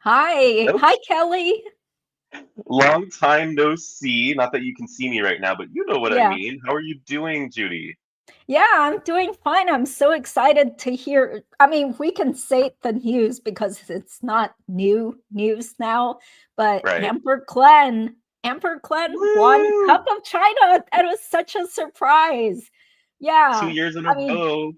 Hi. Nope. Hi, Kelly. Long time no see. Not that you can see me right now, but you know what I Yeah. mean. How are you doing, Judy? Yeah, I'm doing fine. I'm so excited to hear. I mean, we can say the news because it's not new news now, but Right. Amber Glenn won Woo! Cup of China. That was such a surprise. Two Yeah. years in a I mean, row.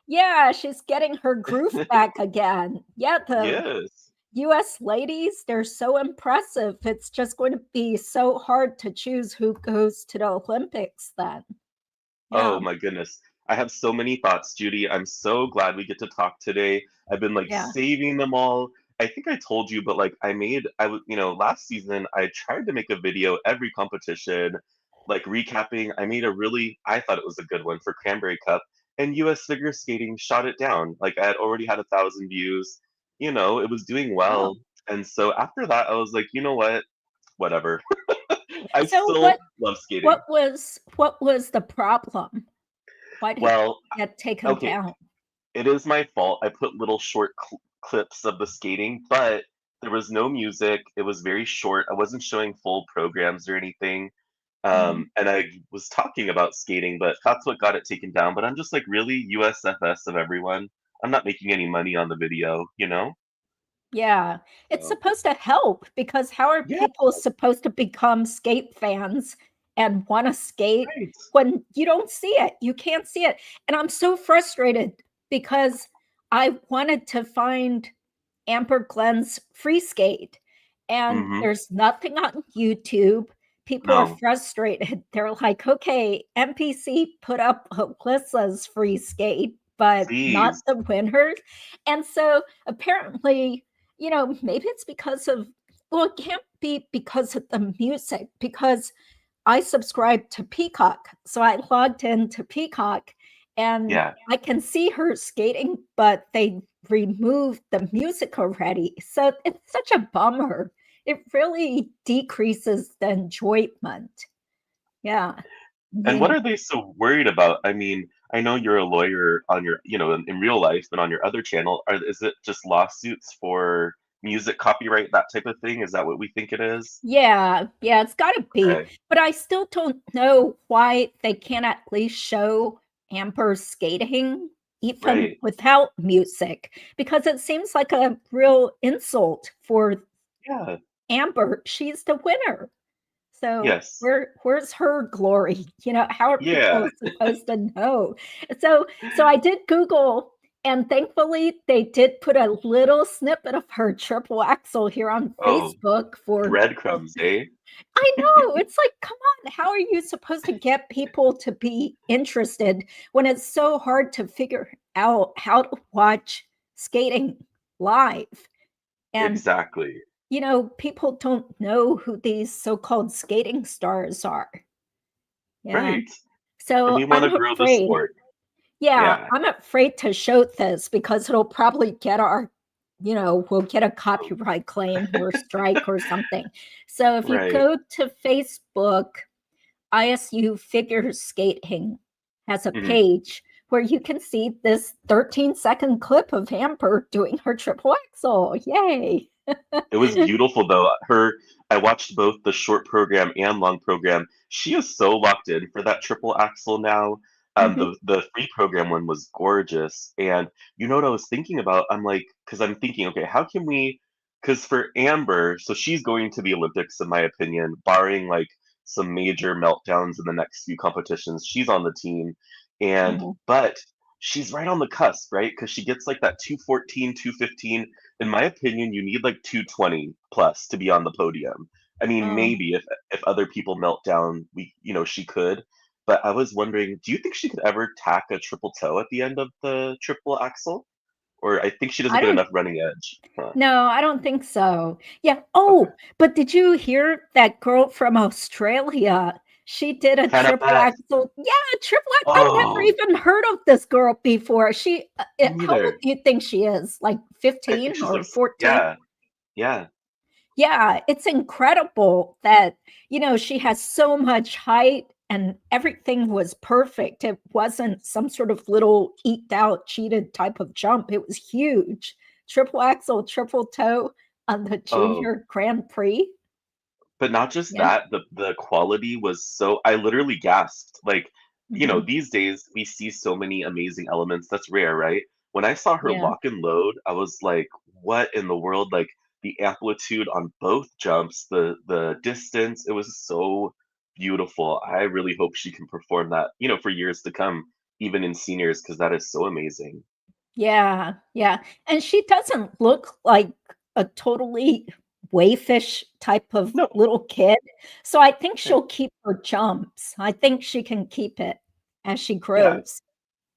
yeah, she's getting her groove back again. Yeah, the Yes. US ladies, they're so impressive. It's just going to be so hard to choose who goes to the Olympics then. Oh Yeah, my goodness. I have so many thoughts, Judy. I'm so glad we get to talk today. I've been like yeah. saving them all. I think I told you, but like last season I tried to make a video every competition, like recapping. I thought it was a good one for Cranberry Cup, and US figure skating shot it down. Like I had already had 1,000 views. It was doing Oh. well. And so after that, I was like, you know what? Whatever. I So still love skating. what was the problem? Why did it Well, get taken okay, down? it is my fault. I put little short clips of the skating, but there was no music. It was very short. I wasn't showing full programs or anything. Mhm. And I was talking about skating, but that's what got it taken down. But I'm just like, really, USFS of everyone. I'm not making any money on the video? Yeah, it's So, supposed to help because how are yeah, people supposed to become skate fans and want to skate right. when you don't see it? You can't see it. And I'm so frustrated because I wanted to find Amber Glen's free skate and Mm-hmm. there's nothing on YouTube. People are No, frustrated. They're like, okay, NPC put up Alyssa's free skate, but not please. the winners. And so apparently, maybe it's because of, well, it can't be because of the music, because I subscribe to Peacock. So I logged into Peacock and Yeah. I can see her skating, but they removed the music already. So it's such a bummer. It really decreases the enjoyment. Yeah. I And what mean, are they so worried about? I mean, I know you're a lawyer on in real life, but on your other channel, is it just lawsuits for music copyright, that type of thing? Is that what we think it is? yeah, it's got to be. Okay, But I still don't know why they can't at least show Amber skating even right. without music, because it seems like a real insult for Yeah. Amber. She's the winner. So Yes. where's her glory? How are people Yeah. supposed to know? So I did Google, and thankfully they did put a little snippet of her triple axel here on Oh, Facebook for people. breadcrumbs, eh? I know. It's like, come on, how are you supposed to get people to be interested when it's so hard to figure out how to watch skating live? And Exactly. people don't know who these so-called skating stars are. Yeah. Right. And So we want to I'm grow the afraid. sport. Yeah, Yeah. I'm afraid to show this because it'll probably we'll get a Oh, copyright claim or strike or something. So if you right. go to Facebook, ISU Figure Skating has a Mhm. page where you can see this 13-second clip of Amber doing her triple axel. Yay. It was beautiful though. I watched both the short program and long program. She is so locked in for that triple axel now. Mhm. The free program one was gorgeous. And you know what I was thinking about? I'm like, because I'm thinking, okay, how can we? Because for Amber, so she's going to the Olympics, in my opinion, barring like some major meltdowns in the next few competitions. She's on the team, and Mhm. but she's right on the cusp, right? Because she gets like that 214, 215. In my opinion, you need like 220 plus to be on the podium. I mean, Oh. maybe if other people melt down, she could. But I was wondering, do you think she could ever tack a triple toe at the end of the triple axel? Or I think she doesn't I get don't enough running edge. Huh. No, I don't think so. Yeah. Okay. Oh, but did you hear that girl from Australia? She did a Hannah triple Beth. axel. Yeah, triple axel. I've never Oh, even heard of this girl before. me How old neither. do you think she is? Like I think 15 she's like, or 14? yeah, yeah, Yeah, it's incredible that, she has so much height and everything was perfect. It wasn't some sort of little eked out, cheated type of jump. It was huge. Triple axel, triple toe. on the Oh, junior Grand Prix. but not just Yeah. that, the quality was so I literally gasped. Like, Hmm. these days we see so many amazing elements. That's rare, right? When I saw her Yeah. lock and load, I was like, what in the world? Like the amplitude on both jumps, the distance, it was so beautiful. I really hope she can perform that, for years to come, even in seniors, because that is so amazing. Yeah. Yeah. And she doesn't look like a totally wayfish type of No. little kid. So I think she'll keep her jumps. I think she can keep it as she Yeah. grows.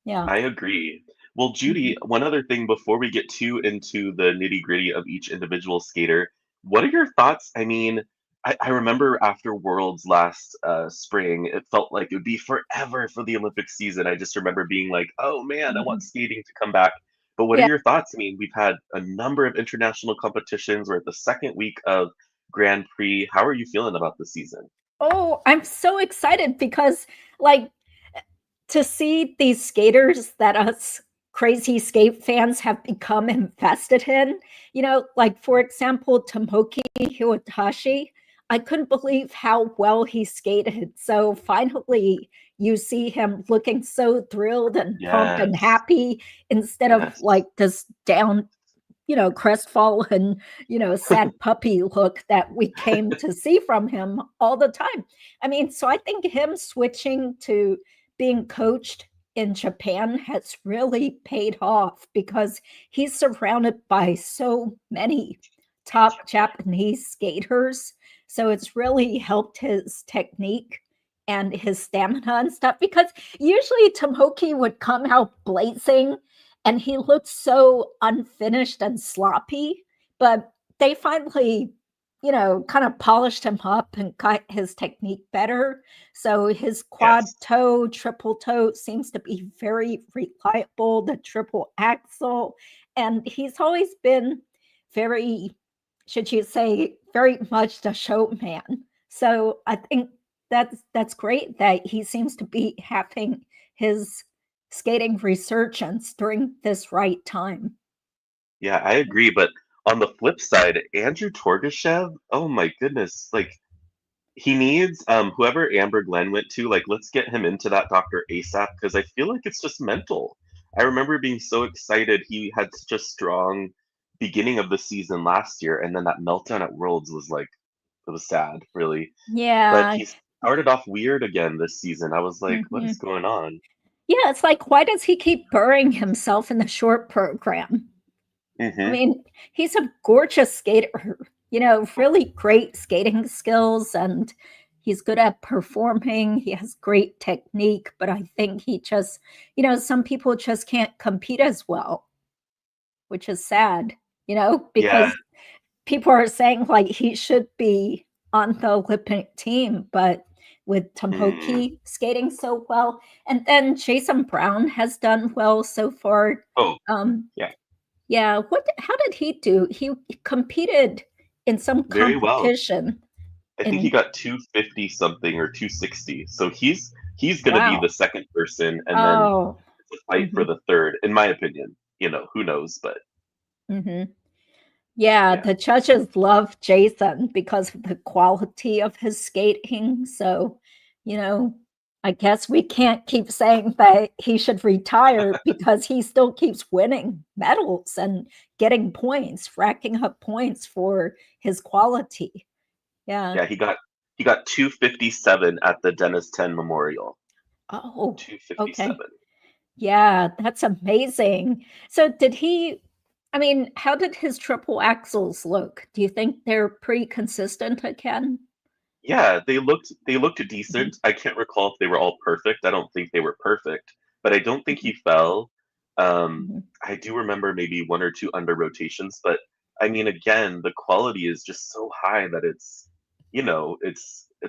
Yeah. I agree. Well, Mhm. Judy, one other thing before we get too into the nitty-gritty of each individual skater, what are your thoughts? I mean, I remember after Worlds last spring, it felt like it would be forever for the Olympic season. I just remember being like, oh man, I want Mhm. skating to come back. But what are Yeah. your thoughts? I mean, we've had a number of international competitions. We're at the second week of Grand Prix. How are you feeling about the season? Oh, I'm so excited because, like, to see these skaters that us crazy skate fans have become invested in, like for example, Tomoki Hiwatashi, I couldn't believe how well he skated. So finally, you see him looking so thrilled and pumped and Yes, happy instead of yes. like this down, crestfallen, sad puppy look that we came to see from him all the time. I mean, so I think him switching to being coached in Japan has really paid off because he's surrounded by so many top Japanese skaters. So it's really helped his technique and his stamina and stuff because usually Tomoki would come out blazing and he looked so unfinished and sloppy. But they finally, kind of polished him up and got his technique better. So his quad Yes. toe, triple toe seems to be very reliable, the triple axle. And he's always been very, should you say, very much the showman. So I think that's great that he seems to be having his skating resurgence during this right time. Yeah, I agree. But on the flip side, Andrew Torgashev, oh my goodness, like he needs whoever Amber Glenn went to, like let's get him into that doctor ASAP because I feel like it's just mental. I remember being so excited. He had such a strong beginning of the season last year, and then that meltdown at Worlds was like it was sad, really. But Yeah. he started off weird again this season. I was like, what is Mhm. going on? Yeah, it's like, why does he keep burying himself in the short program? I Hmm. mean, he's a gorgeous skater, really great skating skills, and he's good at performing. He has great technique, but I think he just, some people just can't compete as well, which is sad, Yeah. because people are saying like he should be on the Olympic team, but with Hmm. Tomoki skating so well, and then Jason Brown has done well so far. Oh, Um, yeah, yeah, how did he do? He competed in some very well. competition I think he in got 250 something or 260. So he's going to be wow. the second person, and then Oh, it's a fight for hmm, the third, in my opinion. Who knows? But hmm. Yeah, yeah, the judges love Jason because of the quality of his skating. So, you know, I guess we can't keep saying that he should retire because he still keeps winning medals and getting points, racking up points for his quality. Yeah. yeah, he got 257 at the Dennis 10 Memorial. Oh, okay. 257. Yeah, that's amazing. So, I mean, how did his triple axles look? Do you think they're pretty consistent again? Yeah, they looked Mhm. decent. I can't recall if they were all perfect. I don't think they were perfect, but I don't think Mhm. he fell. Mhm. I do remember maybe one or two under rotations, but I mean, again, the quality is just so high that it's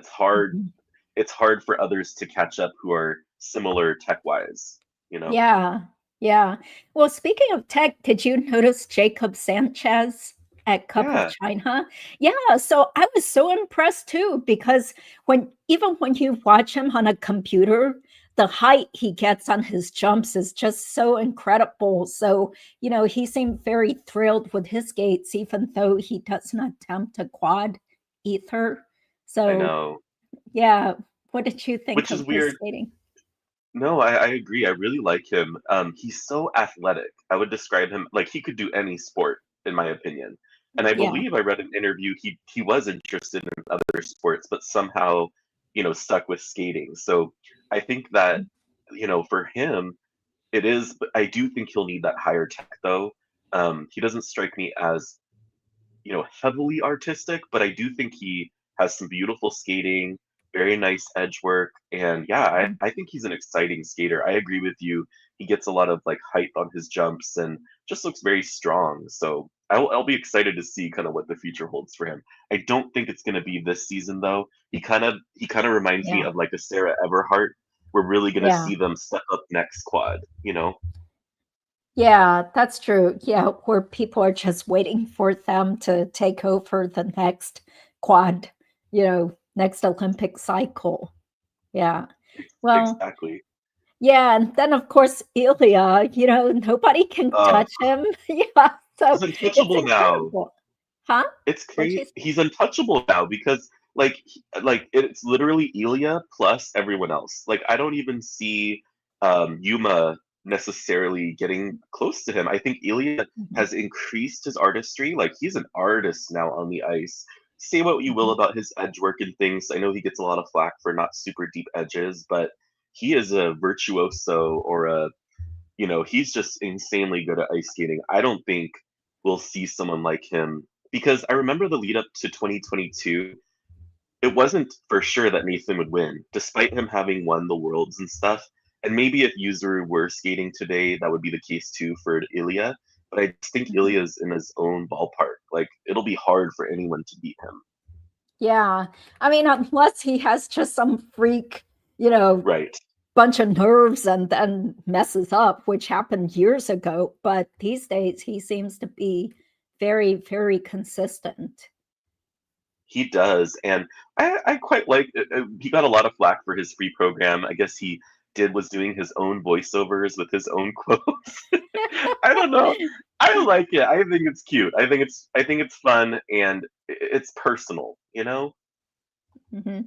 hard Mhm. it's hard for others to catch up who are similar tech-wise, you know? Yeah, yeah. Well, speaking of tech, did you notice Jacob Sanchez at Cup of Yeah. China? Yeah, so I was so impressed too because when even when you watch him on a computer, the height he gets on his jumps is just so incredible. So, he seemed very thrilled with his skates, even though he doesn't attempt a quad either. I So, know. yeah. What did you think Which is of his weird. skating? No, I agree. I really like him. He's so athletic. I would describe him like he could do any sport, in my opinion. And I Yeah. believe I read an interview he was interested in other sports, but somehow, stuck with skating. So I think that, for him, it is, but I do think he'll need that higher tech though. He doesn't strike me as heavily artistic, but I do think he has some beautiful skating, very nice edge work, and yeah, I think he's an exciting skater. I agree with you. He gets a lot of like height on his jumps and just looks very strong. So I'll be excited to see kind of what the future holds for him. I don't think it's going to be this season though. He kind of reminds me Yeah. of like a Sarah Everhart. We're really going to Yeah. see them step up next quad, Yeah, that's true. Yeah, where people are just waiting for them to take over the next quad, next Olympic cycle. Yeah. Well, Exactly. yeah, and then of course Ilya, nobody can Uh, touch him. Yeah, so he's it's untouchable now. incredible. Huh? It's What'd you crazy. say? He's untouchable now because like it's literally Ilya plus everyone else. Like I don't even see Yuma necessarily getting close to him. I think Ilya Mhm, has increased his artistry. Like he's an artist now on the ice. Say what you will mhm. about his edge work and things. I know he gets a lot of flack for not super deep edges, but he is a virtuoso or he's just insanely good at ice skating. I don't think we'll see someone like him because I remember the lead up to 2022. It wasn't for sure that Nathan would win, despite him having won the worlds and stuff. And maybe if Yuzuru were skating today, that would be the case too for Ilya. But I just think Mhm. Ilya's in his own ballpark. Like it'll be hard for anyone to beat him. Yeah. I mean, unless he has just some freak, you know, Right. bunch of nerves and then messes up, which happened years ago. But these days, he seems to be very, very consistent. He does, and I quite like. He got a lot of flack for his free program. I guess he was doing his own voiceovers with his own quotes. I don't know. I like it. I think it's cute. I think it's fun and it's personal. Hmm.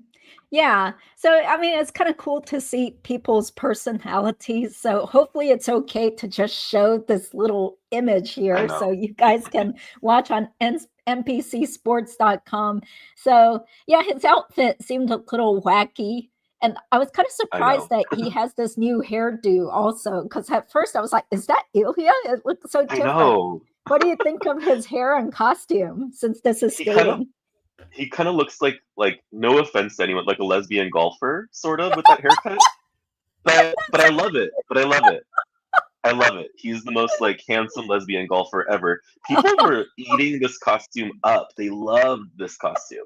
Yeah. So, I mean, it's kind of cool to see people's personalities. So, hopefully, it's okay to just show this little image I here so know. you guys can watch on npcsports.com. So, yeah, his outfit seemed a little wacky. And I was kind of I surprised know. that he has this new hairdo also, because at first I was like, is that Ilya? It looks so I different. know. What do you think of his hair and costume since this is He kind of skating? he kind of looks like no offense to anyone, like a lesbian golfer, sort of with that haircut. But I love it. But I love it. I love it. He's the most like handsome lesbian golfer ever. People were eating this costume up. They loved this costume.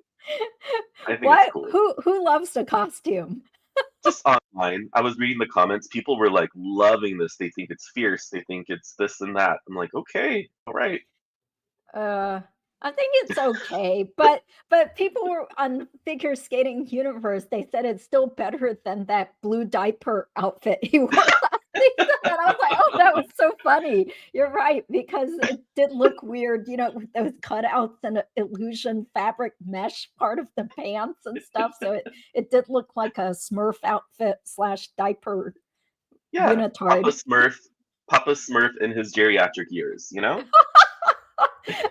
I think it's What? cool. Who loves the costume? Just online, I was reading the comments. People were like loving this. They think it's fierce. They think it's this and that. I'm like, okay, all right. Uh, I think it's okay, but people were on Figure Skating Universe. They said it's still better than that blue diaper outfit he wore last season. And I was like, oh, that was so funny. You're right, because it did look weird, with those cutouts and illusion fabric mesh part of the pants and stuff. So it did look like a Smurf outfit slash diaper Yeah, unitard. Papa Smurf in his geriatric years.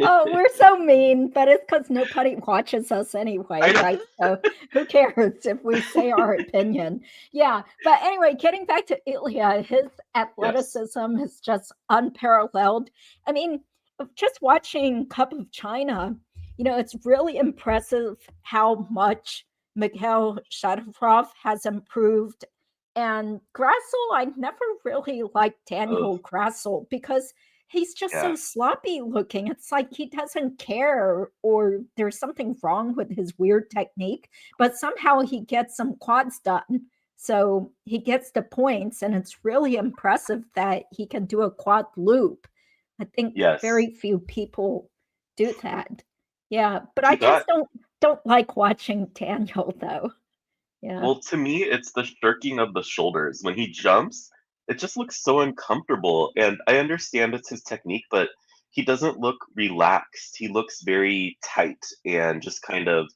Oh, we're so mean, but it's because nobody watches us anyway, I know. right? So who cares if we say our opinion? Yeah. But anyway, getting back to Ilya, his Yes. athleticism is just unparalleled. I mean, just watching Cup of China, it's really impressive how much Mikhail Shadarov has improved. And Grassel, I never really liked Oh, Daniel Grassel because he's just so yeah. sloppy looking. It's like he doesn't care or there's something wrong with his weird technique, but somehow he gets some quads done. So he gets the points, and it's really impressive that he can do a quad loop. I think Yes. very few people do that. Yeah, but I He just got don't like watching Daniel though. Yeah. Well, to me, it's the shirking of the shoulders. When he jumps, it just looks so uncomfortable. And I understand it's his technique, but he doesn't look relaxed. He looks very tight and just kind of,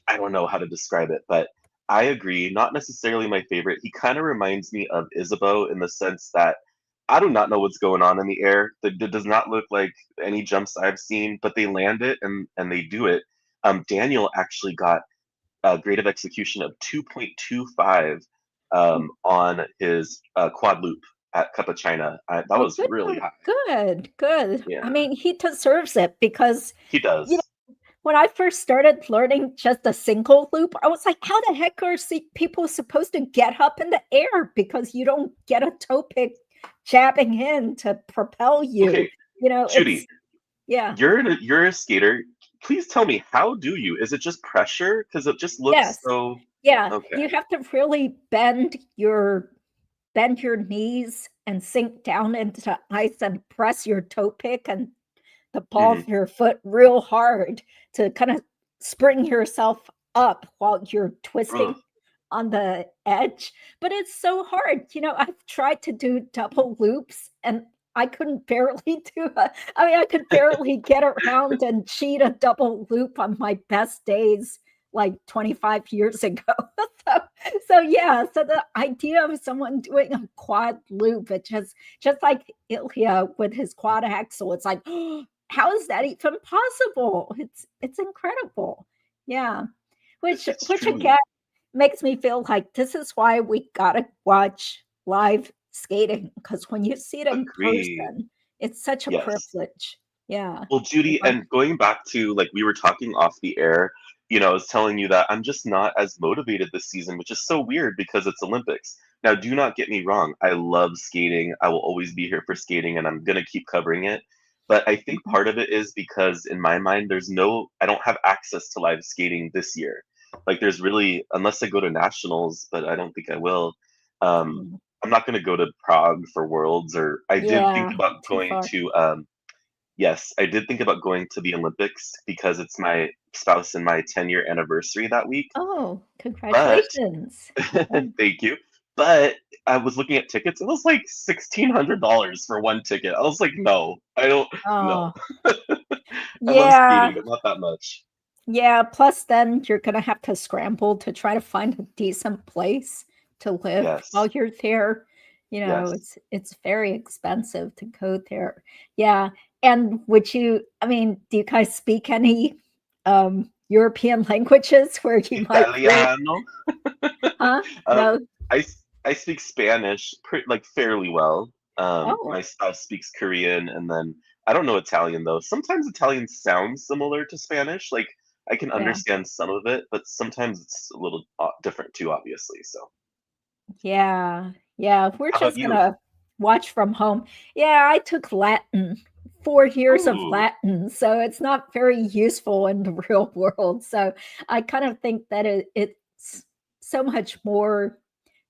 I don't know how to describe it, but I agree. Not necessarily my favorite. He kind of reminds me of Isabeau in the sense that I do not know what's going on in the air. It does not look like any jumps I've seen, but they land it and they do it. Daniel actually got a grade of execution of 2.25 on his quad loop at Cup of China. That Oh, was good, really high. good, good. I Yeah, mean, he deserves it because, he you does. know, when I first started learning just a single loop, I was like, how the heck are people supposed to get up in the air? Because you don't get a toe pick jabbing in to propel you. Okay, It's, Judy, yeah, you're a skater. Please tell me, how do you? Is it just pressure? Because it just looks yes. so. Yeah, Okay. you have to really bend your knees and sink down into ice and press your toe pick and the ball Hmm. of your foot real hard to kind of spring yourself up while you're twisting Ugh. on the edge. But it's so hard. I've tried to do double loops and I couldn't barely I could barely get around and cheat a double loop on my best days like 25 years ago. so, so yeah, so the idea of someone doing a quad loop, it just like Ilya with his quad axle, it's like, how is that even possible? It's incredible. Yeah. Which It's which truly again makes me feel like this is why we gotta watch live skating, because when you see it in agree. person, it's such a Yes. privilege. Yeah. Well, Judy, Yeah. and going back to like we were talking off the air, I was telling you that I'm just not as motivated this season, which is so weird because it's Olympics. Now, do not get me wrong. I love skating. I will always be here for skating and I'm going to keep covering it. But I think Mhm. part of it is because in my mind, I don't have access to live skating this year. Like, there's really, unless I go to nationals, but I don't think I will. Um, Mhm. I'm not going to go to Prague for Worlds, or I did think Yeah, about too going far. to yes, I did think about going to the Olympics because it's my spouse and my 10-year anniversary that week, Oh, but congratulations. Yeah. thank you. But I was looking at tickets. It was like $1,600 for one ticket. I was like, no, I don't. No, Oh, I love yeah. skating, but not that much. Yeah, plus then you're gonna have to scramble to try to find a decent place to live while Yes, you're there. yes. It's very expensive to go there. Yeah. And do you guys speak any European languages where you might feel, Italiano. huh? Um, No. I speak Spanish like fairly well. Oh, My spouse speaks Korean, and then I don't know Italian though. Sometimes Italian sounds similar to Spanish. Like I can yeah. understand some of it, but sometimes it's a little different too, obviously. So, Yeah. Yeah. We're how about just you? gonna watch from home. Yeah, I took Latin, 4 years of Ooh, Latin, so it's not very useful in the real world. So I kind of think that it's so much more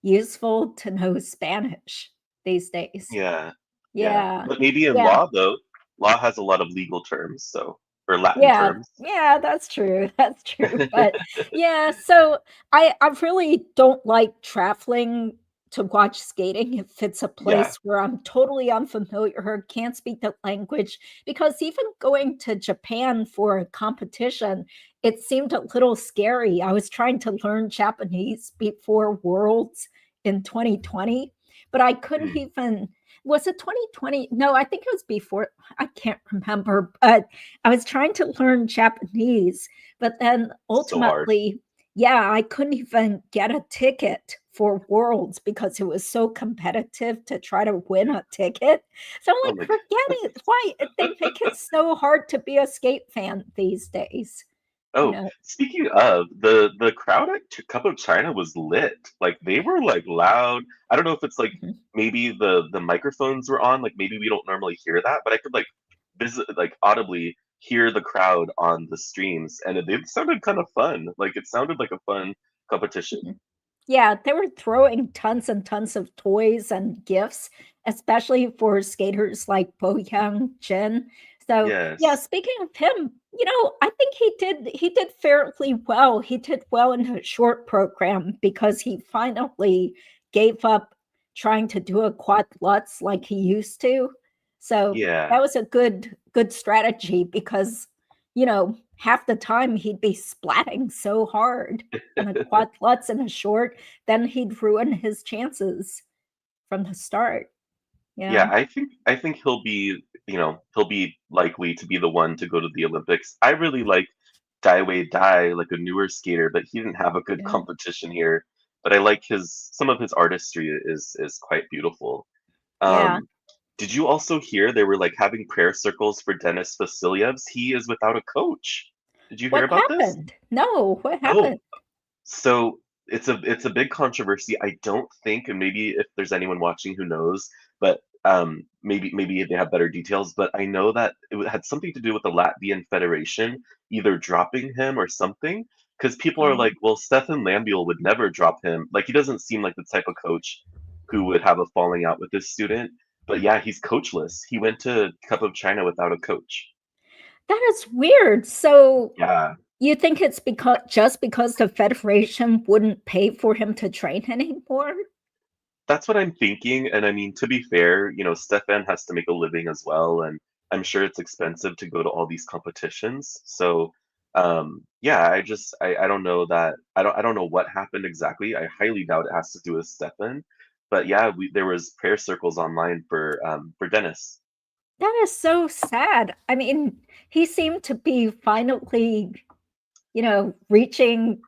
useful to know Spanish these days. yeah, yeah. Yeah. But maybe in Yeah. law though, law has a lot of legal terms, so or Latin Yeah, terms. yeah, that's true. That's true. But yeah, so I really don't like traveling to watch skating if it's a Yeah. place where I'm totally unfamiliar, can't speak the language, because even going to Japan for a competition, it seemed a little scary. I was trying to learn Japanese before Worlds in 2020, but I couldn't Mm, even, was it 2020? No, I think it was before. I can't remember, but I was trying to learn Japanese, but then so hard. ultimately, yeah, I couldn't even get a ticket for Worlds because it was so competitive to try to win a ticket. So I'm Oh like, my forget it. Why they make it so hard to be a skate fan these days? You Oh, know, speaking of, the crowd at Cup of China was lit. Like they were like loud. I don't know if it's like Mhm. maybe the microphones were on, like maybe we don't normally hear that, but I could like visit like audibly hear the crowd on the streams and it sounded kind of fun. Like it sounded like a fun competition. Mhm. Yeah, they were throwing tons and tons of toys and gifts, especially for skaters like Bo Young Jin. So yeah, Yes. speaking of him, I think he did fairly well. He did well in the short program because he finally gave up trying to do a quad lutz like he used to. So Yeah. that was a good strategy because half the time he'd be splatting so hard on a quad lutz in a short, then he'd ruin his chances from the start. Yeah. Yeah, I think he'll be likely to be the one to go to the Olympics. I really like Daiwei Dai, like a newer skater, but he didn't have a good Yeah. competition here. But I like his some of his artistry is quite beautiful. Yeah. Um, did you also hear they were like having prayer circles for Denis Vasilyevs? He is without a coach. Did you hear What about this? happened? No, what Oh, happened? so it's a big controversy. I don't think, and maybe if there's anyone watching who knows, but maybe they have better details. But I know that had something to do with the Latvian Federation either dropping him or something. Because people are like, Um, well, Stefan Lambiel would never drop him. Like he doesn't seem like the type of coach who would have a falling out with this student. But yeah, he's coachless. He went to Cup of China without a coach. that is weird. So Yeah. you think it's just because the Federation wouldn't pay for him to train anymore? That's what I'm thinking, and I mean, to be fair, Stefan has to make a living as well, and I'm sure it's expensive to go to all these competitions. So, yeah, I don't know that I don't know what happened exactly. I highly doubt it has to do with Stefan, but yeah, there was prayer circles online for Dennis. That is so sad. I mean, he seemed to be finally, reaching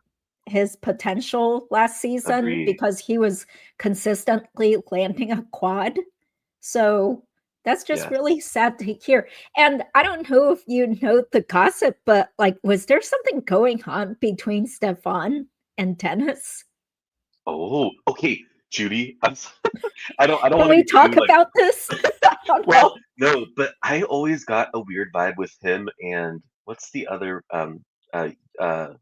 his potential last season Agree. because he was consistently landing a quad. So that's just Yes. really sad to hear. And I don't know if you know the gossip, but like, was there something going on between Stefan and Dennis? Oh, okay, Judy. I don't Can want to we be talk too like. about this? I don't Well, know. no, but I always got a weird vibe with him and what's the other uh uh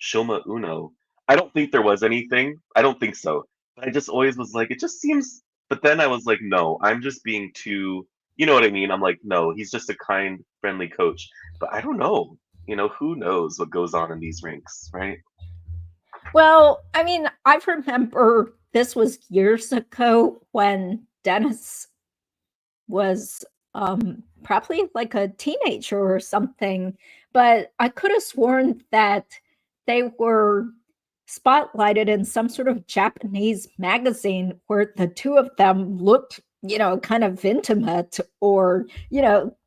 Shoma Uno. I don't think there was anything. I don't think so. But I just always was like, it just seems, but then I was like, no, I'm just being too, you know what I mean? I'm like, no, he's just a kind, friendly coach. But I don't know. Who knows what goes on in these rinks, right? Well, I mean, I remember this was years ago when Dennis was probably like a teenager or something, but I could have sworn that they were spotlighted in some sort of Japanese magazine where the two of them looked, kind of intimate, or,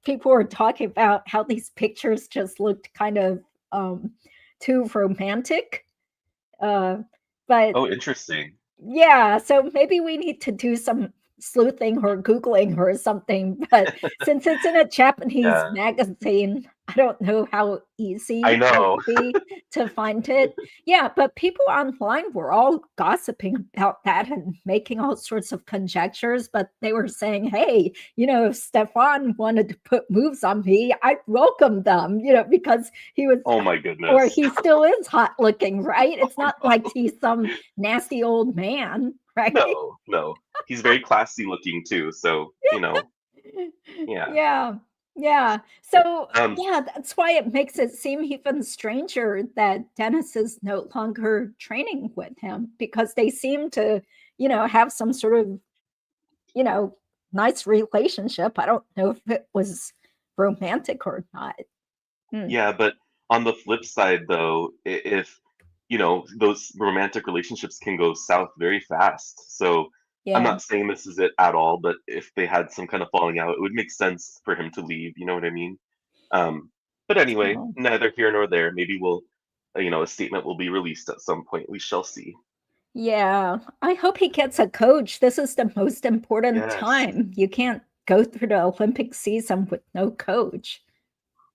people were talking about how these pictures just looked kind of um, too romantic. Uh, but Oh, interesting. yeah, so maybe we need to do some sleuthing or Googling or something. But since it's in a Japanese Yeah, magazine, I don't know how I easy it know. would be to find it. Yeah, but people online were all gossiping about that and making all sorts of conjectures. But they were saying, hey, if Stefan wanted to put moves on me, I'd welcome them, because he was, Oh my or goodness. he still is hot looking, right? It's Oh not like no. he's some nasty old man, right? No, no. He's very classy looking too, so, yeah. Yeah. Yeah. So, Um, yeah, that's why it makes it seem even stranger that Dennis is no longer training with him because they seem to, have some sort of, you know, nice relationship. I don't know if it was romantic or not. Hmm. yeah, but on the flip side though, if, those romantic relationships can go south very fast. So I'm Yeah. not saying this is it at all, but if they had some kind of falling out, it would make sense for him to leave, you know what I mean? Um, but anyway, So, neither here nor there. Maybe a statement will be released at some point. We shall see. yeah, I hope he gets a coach. This is the most important Yes, time. You can't go through the Olympic season with no coach.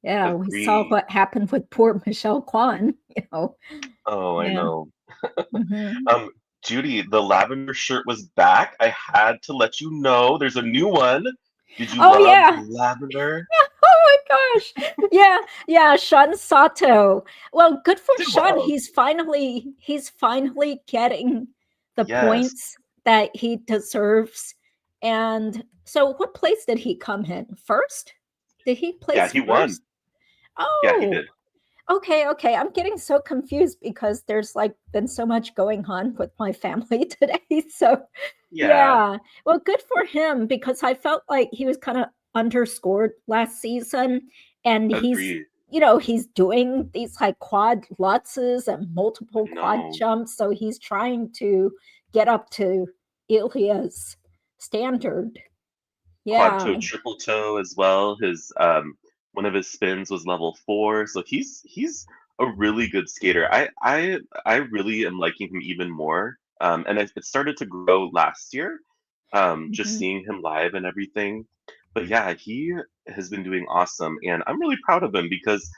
Yeah, we saw agree. what happened with poor Michelle Kwan, you know. Oh, I Yeah. know. Mhm. Um, Judy, the lavender shirt was back. I had to let you know. There's a new one. Did you Oh love the yeah. lavender? Oh my gosh. Yeah, yeah, Sean Sato. Well, good for Did Sean. well. He's finally getting the Yes. points that he deserves. And so what place did he come in? First? Did he Yeah, place he won. first? Yeah, he Oh, did. okay. I'm getting so confused because there's like been so much going on with my family today. So, Yeah, yeah. Well, good for him because I felt like he was kind of underscored last season and agreed. he's doing these like quad lutzes and multiple I quad know. jumps. So he's trying to get up to Ilya's standard. Quad Yeah. toe, triple toe as well. His one of his spins was level 4, so he's a really good skater. I really am liking him even more. And it started to grow last year. Just Mhm. seeing him live and everything. But yeah, he has been doing awesome, and I'm really proud of him because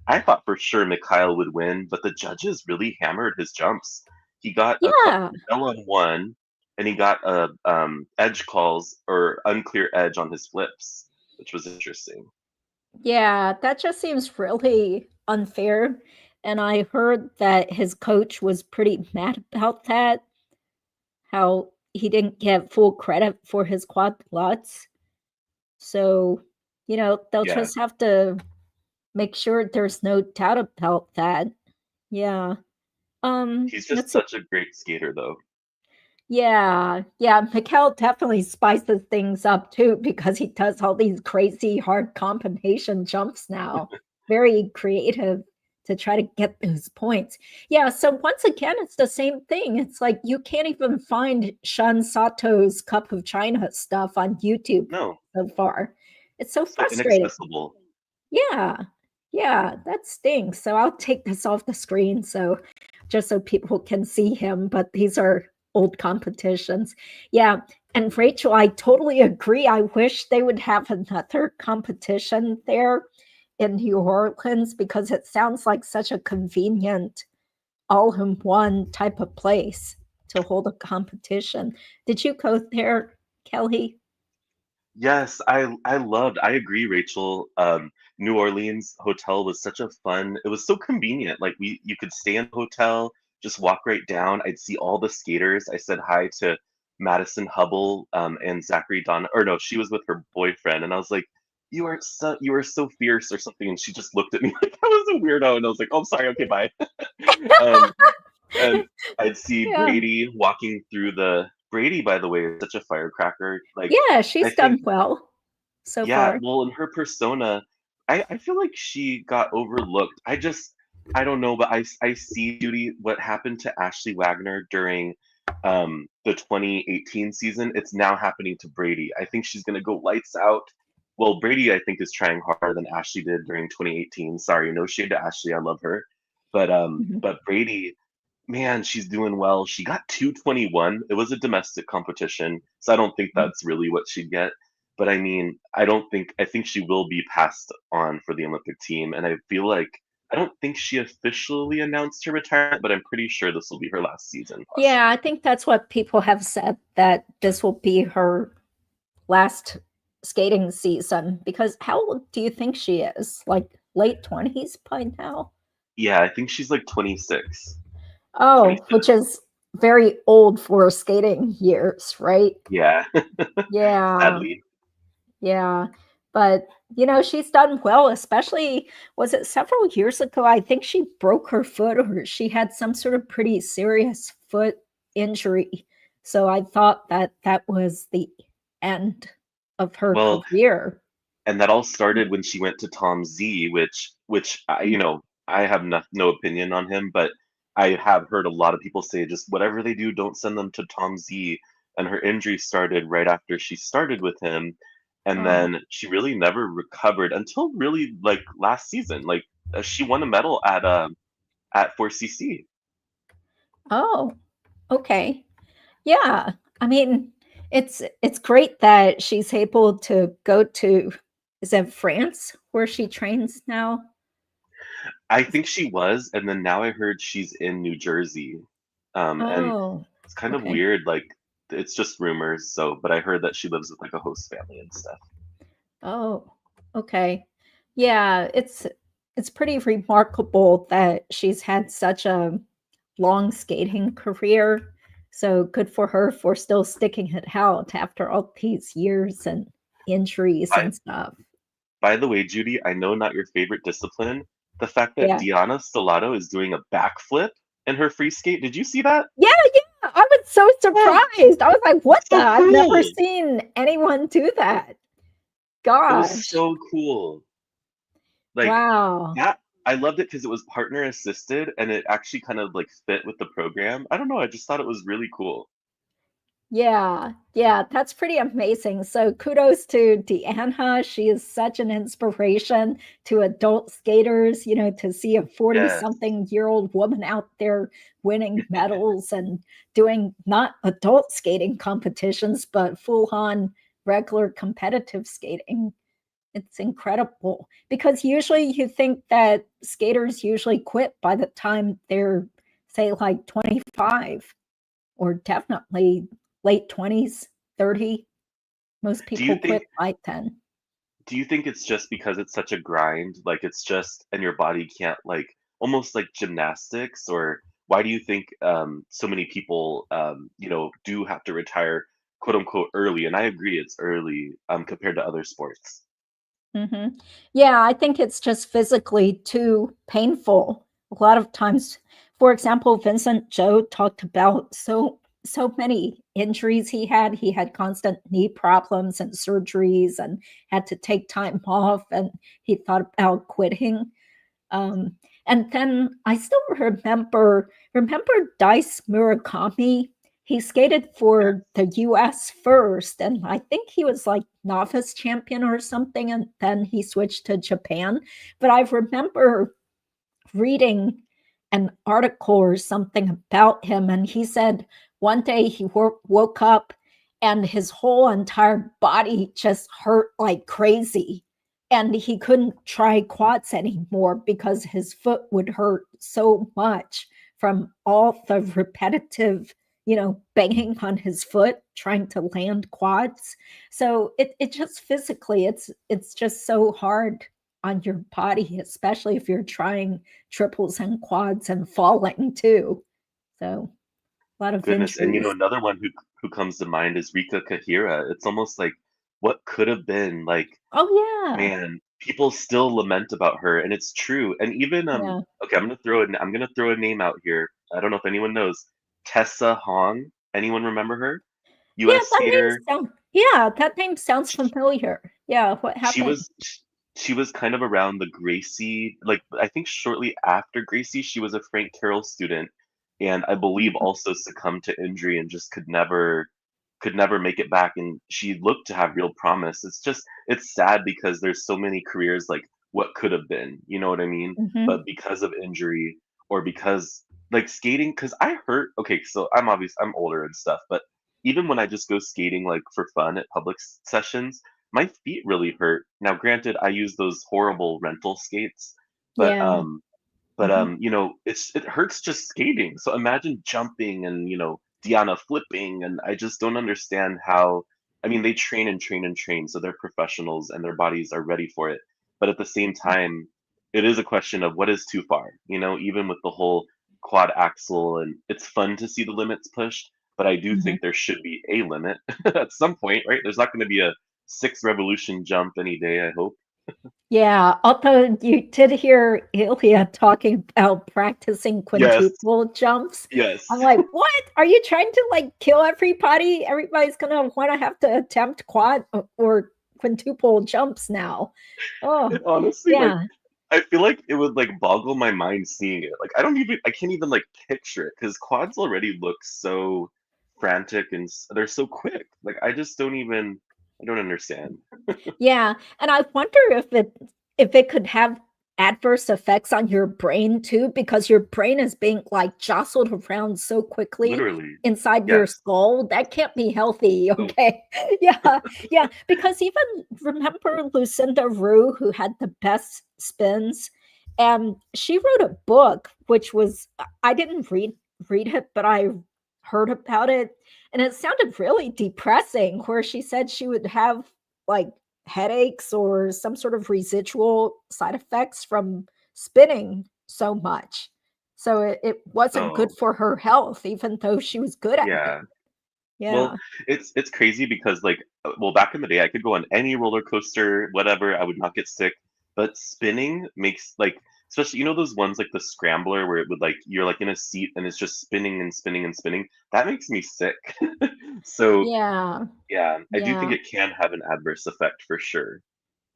I thought for sure Mikhail would win, but the judges really hammered his jumps. He got a couple, Yeah. he fell on one, and he got a edge calls or unclear edge on his flips, which was interesting. Yeah, that just seems really unfair. And I heard that his coach was pretty mad about that, how he didn't get full credit for his quad plots. So, they'll Yeah, just have to make sure there's no doubt about that. Yeah. he's just Let's see. such a great skater, though. Yeah. Mikhail definitely spices things up too because he does all these crazy hard combination jumps now. Very creative to try to get those points. Yeah, so once again, it's the same thing. It's like you can't even find Shun Sato's Cup of China stuff on YouTube No, so far. It's so so frustrating. inaccessible. Yeah. Yeah, that stinks. So I'll take this off the screen just so people can see him, but these are old competitions. Yeah, and Rachel, I totally agree. I wish they would have another competition there in New Orleans because it sounds like such a convenient all-in-one type of place to hold a competition. Did you go there, Kelly? Yes, I agree, Rachel. New Orleans hotel was such a fun. It was so convenient. Like you could stay in the hotel, just walk right down. I'd see all the skaters. I said hi to Madison Hubble, and Zachary Don, or no, she was with her boyfriend, and I was like, you are so fierce" or something, and she just looked at me like I was a weirdo, and I was like, "Oh, I'm sorry. Okay, bye." um, and I'd see Yeah. Brady walking through the Brady, by the way, is such a firecracker. Like Yeah, I she's think done well so yeah, far. well, in her persona, I feel like she got overlooked. I don't know, but I see Judy what happened to Ashley Wagner during the 2018 season. It's now happening to Brady. I think she's gonna go lights out. Well, Brady, I think, is trying harder than Ashley did during 2018. Sorry, no shade to Ashley, I love her. Mhm. But Brady, man, she's doing well. She got 221. It was a domestic competition, so I don't think that's really what she'd get. But I mean, I think she will be passed on for the Olympic team. And I feel like I don't think she officially announced her retirement, but I'm pretty sure this will be her last season, Yeah, I possibly. think that's what people have said that this will be her last skating season because how old do you think she is? Like late 20s by now? Yeah, I think she's like 26, Oh, 27. which is very old for skating years, right? Yeah, Yeah. sadly. Yeah. But, she's done well, especially was it several years ago? I think she broke her foot or she had some sort of pretty serious foot injury. So I thought that that was the end of her Well, career. and that all started when she went to Tom Z, which I have no opinion on him, but I have heard a lot of people say just whatever they do, don't send them to Tom Z. And her injury started right after she started with him, and Oh, then she really never recovered until really like last season. Like she won a medal at 4CC. oh, okay. Yeah. I mean, it's great that she's able to go to is it France where she trains now? I think she was, and then now I heard she's in New Jersey. And Oh, it's kind of okay. weird, like it's just rumors, so but I heard that she lives with like a host family and stuff. Oh, okay. Yeah, it's pretty remarkable that she's had such a long skating career. So good for her for still sticking it out after all these years and injuries By and stuff. By the way, Judy, I know not your favorite discipline. The fact that Yeah. Diana Stellato is doing a backflip in her free skate. Did you see that? Yeah, yeah. I was so Oh, surprised. I was like, what the? so I've never cool. seen anyone do that. It was Gosh. so cool. Like Wow. that, I loved it because it was partner assisted and it actually kind of like fit with the program. I don't know, I just thought it was really cool. Yeah, yeah, that's pretty amazing. So kudos to Deanna. She is such an inspiration to adult skaters, to see a 40 Yes. something year old woman out there winning medals and doing not adult skating competitions, but full on regular competitive skating. It's incredible because usually you think that skaters usually quit by the time they're, say, like 25 or definitely late 20s, 30. Most Do you people think quit by then. do you think it's just because it's such a grind? Like it's just and your body can't like almost like gymnastics or why do you think so many people do have to retire quote unquote early? And I agree it's early compared to other sports. Hmm. Yeah, I think it's just physically too painful. A lot of times, for example, Vincent Joe talked about so many injuries he had. He had constant knee problems and surgeries and had to take time off, and he thought about quitting. Um, and then I still remember Dice Murakami. He skated for the US first, and I think he was like novice champion or something, and then he switched to Japan. But I remember reading an article or something about him, and he said one day he woke up and his whole entire body just hurt like crazy. And he couldn't try quads anymore because his foot would hurt so much from all the repetitive, banging on his foot trying to land quads. So it just physically, it's just so hard on your body, especially if you're trying triples and quads and falling too. So a lot of Goodness, and injuries. another one who comes to mind is Rika Kahira. It's almost like what could have been. Like, Oh yeah. man, people still lament about her, and it's true. And even Yeah. okay, I'm gonna throw a name out here. I don't know if anyone knows Tessa Hong. Anyone remember her? Yeah, U.S. skater. that name sounds familiar. Yeah, what She happened? was she was kind of around the Gracie, like I think shortly after Gracie, she was a Frank Carroll student, and I believe Mhm. also succumbed to injury and just could never make it back. And she looked to have real promise. It's sad because there's so many careers like what could have been, you know what I mean? Mhm. But because of injury or because like skating, because I hurt. Okay, so I'm older and stuff, but even when I just go skating like for fun at public sessions my feet really hurt. Now, granted, I use those horrible rental skates, but Yeah. Mhm. it hurts just skating. So imagine jumping and Diana flipping, and I just don't understand how. I mean, they train and train and train, so they're professionals and their bodies are ready for it. But at the same time, it is a question of what is too far. Even with the whole quad axle, and it's fun to see the limits pushed. But I do Mhm. think there should be a limit at some point, right? There's not going to be a six revolution jump any day, I hope. Yeah, although you did hear Ilya talking about practicing Yes, quintuple jumps. yes. I'm like, what? Are you trying to like kill everybody? Everybody's gonna want to have to attempt quad or quintuple jumps now. Oh, Honestly, like yeah. I feel like it would like boggle my mind seeing it. Like I can't even like picture it because quads already look so frantic and they're so quick. Like I don't understand. Yeah, and I wonder if it could have adverse effects on your brain too, because your brain is being like jostled around so quickly Literally, inside your yes. skull. That can't be healthy. Oh, Okay. Yeah. Yeah. Because even remember Lucinda Rue, who had the best spins, and she wrote a book which was I didn't read it, but I heard about it. And it sounded really depressing, where she said she would have like headaches or some sort of residual side effects from spinning so much. So it wasn't good so for her health, even though she was good at it. yeah. Yeah. Well, it's crazy because like well back in the day I could go on any roller coaster, whatever, I would not get sick. But spinning makes like especially those ones like the scrambler where it would like you're like in a seat and it's just spinning and spinning and spinning. That makes me sick. So Yeah. yeah, I do think Yeah. it can have an adverse effect for sure.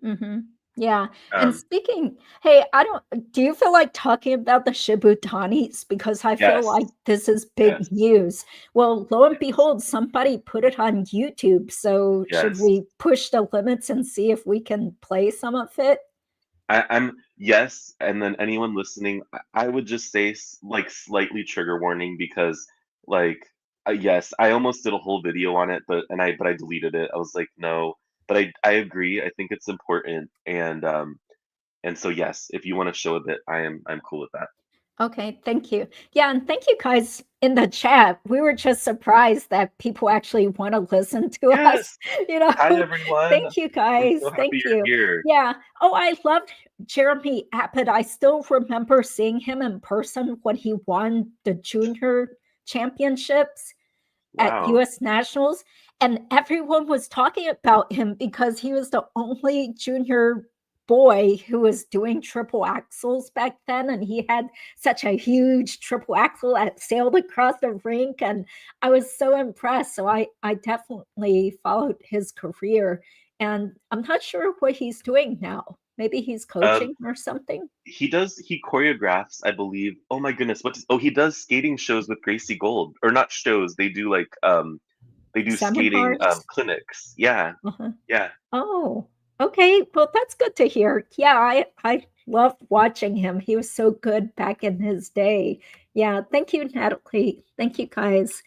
Mhm. Yeah, and Um speaking hey, I don't do you feel like talking about the Shibutanis? Because I feel yes, like this is big yes, news. Well, lo and yes, behold, somebody put it on YouTube, so should yes. we push the limits and see if we can play some of it? I'm yes, and then anyone listening, I would just say like slightly trigger warning because like yes, I almost did a whole video on it, but I deleted it. I was like, no, but I agree. I think it's important, and so yes, if you want to show a bit, I'm cool with that. Okay, thank you. Yeah, and thank you guys in the chat. We were just surprised that people actually want to listen to us, Yes. you Hi know. everyone. Thank you I'm so guys. happy Thank you're you. here. Yeah. Oh, I loved Jeremy Abbott. I still remember seeing him in person when he won the junior championships at Wow. US Nationals, and everyone was talking about him because he was the only junior boy who was doing triple axels back then, and he had such a huge triple axel that sailed across the rink, and I was so impressed. So I definitely followed his career, and I'm not sure what he's doing now. Maybe he's Um coaching or something. he choreographs, I believe. Oh my goodness, he does skating shows with Gracie Gold. Or not shows, they do like they do skating Seminars. clinics. Yeah. Uh-huh. Yeah. Oh, okay. Well, that's good to hear. Yeah, I loved watching him. He was so good back in his day. Yeah, thank you, Natalie. Thank you, guys.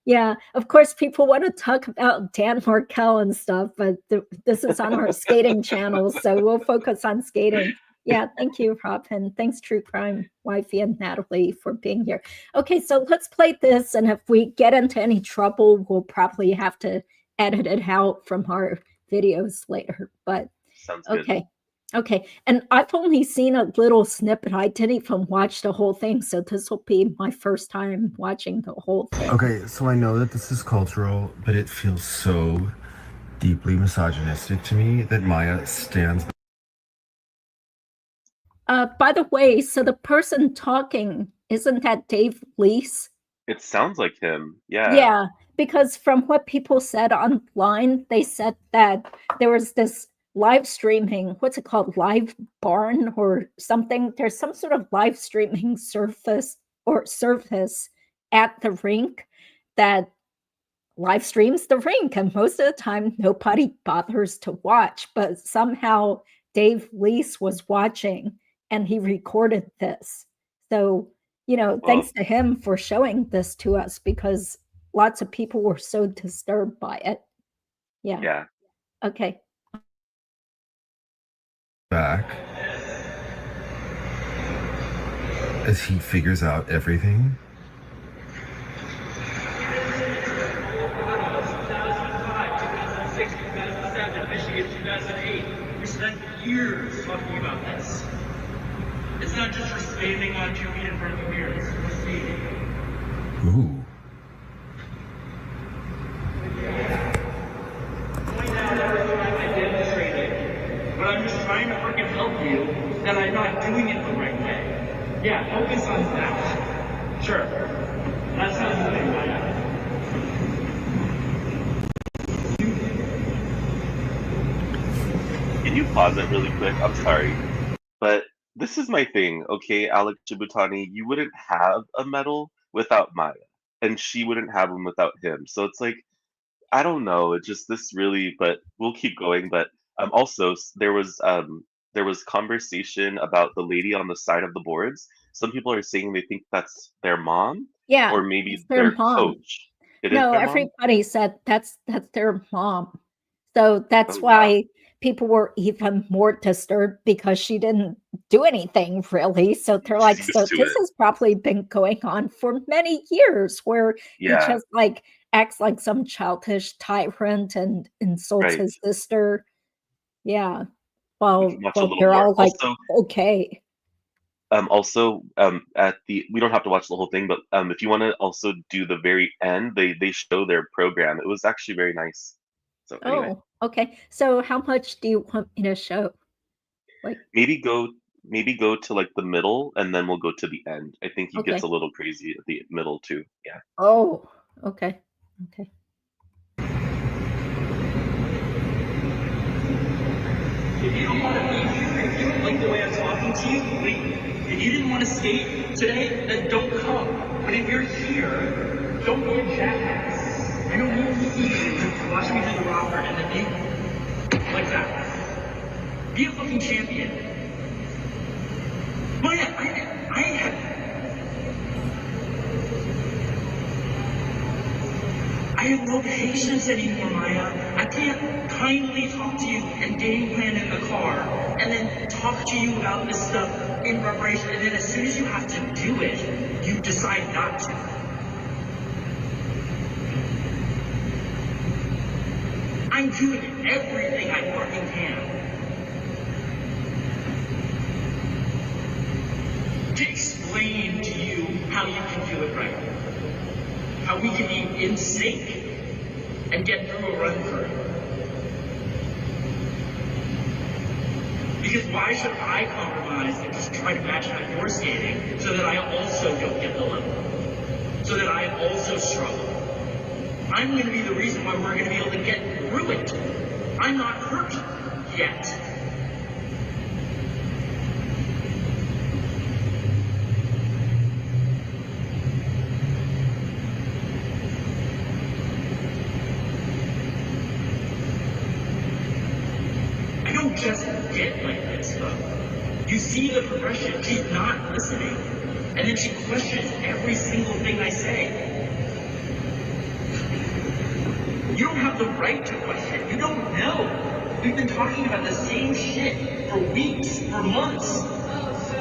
Yeah, of course, people want to talk about Dan Markel and stuff, but this is on our skating channel, so we'll focus on skating. Yeah, thank you, Rob, and thanks, True Crime Wifey and Natalie, for being here. Okay, so let's play this, and if we get into any trouble, we'll probably have to edit it out from our videos later, but Sounds good. okay. Okay. And I've only seen a little snippet. I didn't even watch the whole thing. So this will be my first time watching the whole thing. Okay, so I know that this is cultural, but it feels so deeply misogynistic to me that Maya stands. By the way, so the person talking, isn't that Dave Lease? It sounds like him. Yeah. Yeah, because from what people said online, they said that there was this live streaming, what's it called? Live barn or something. There's some sort of live streaming surface at the rink that live streams the rink. And most of the time, nobody bothers to watch. But somehow Dave Lease was watching and he recorded this. So, Well, thanks to him for showing this to us because lots of people were so disturbed by it. Yeah. yeah. Okay. Back as he figures out everything. 2006, 2007, Michigan 2008. We spent years talking about this. It's not just for standing on 2 feet in front of the mirror, it's for skating. Ooh. Point out everything I demonstrated, but I'm just trying to freaking help you that I'm not doing it the right way. Yeah, focus on that. Sure. That's not the thing, Maya. Can you pause it really quick? I'm sorry. But this is my thing, okay, Alex Shibutani, you wouldn't have a medal without Maya. And she wouldn't have one without him. So it's like I don't know. It just this really, but we'll keep going. But also there was conversation about the lady on the side of the boards. Some people are saying they think that's their mom Yeah, or it's maybe their their mom. coach. It is No, their mom. everybody said that's their mom. So Oh that's wow, why people were even more disturbed because she didn't do anything really. So they're like, she's so used to this it. has probably been going on for many years where he Yeah, just like acts like some childish tyrant and insults right. his sister. Yeah. We can While watch a while little they're more. all like, Also, okay. Also, we don't have to watch the whole thing, but if you want to also do the very end, they show their program. It was actually very nice. So anyway, Oh, okay. So how much do you want me to show? Like, maybe go to like the middle, and then we'll go to the end. I think he gets okay. a little crazy at the middle too. Yeah. Oh, okay. Okay. If you don't want to be here, if you don't like the way I'm talking to you, leave. If you didn't want to skate today, then don't come. But if you're here, don't be a jackass. I don't need to see you watch me do the rocker and then you like that. Be a fucking champion. Maya, I have no patience anymore, Maya. I can't kindly talk to you and game plan in the car and then talk to you about this stuff in preparation, and then as soon as you have to do it, you decide not to. I'm doing everything I fucking can to explain to you how you can do it right. How we can be in sync and get through a run through. Because why should I compromise and just try to match how you're skating so that I also don't get the level? So that I also struggle? I'm going to be the reason why we're going to be able to get through it. I'm not hurt yet. Just get like this, though. You see the progression. She's not listening. And then she questions every single thing I say. You don't have the right to question. You don't know. We've been talking about the same shit for weeks, for months. Oh, so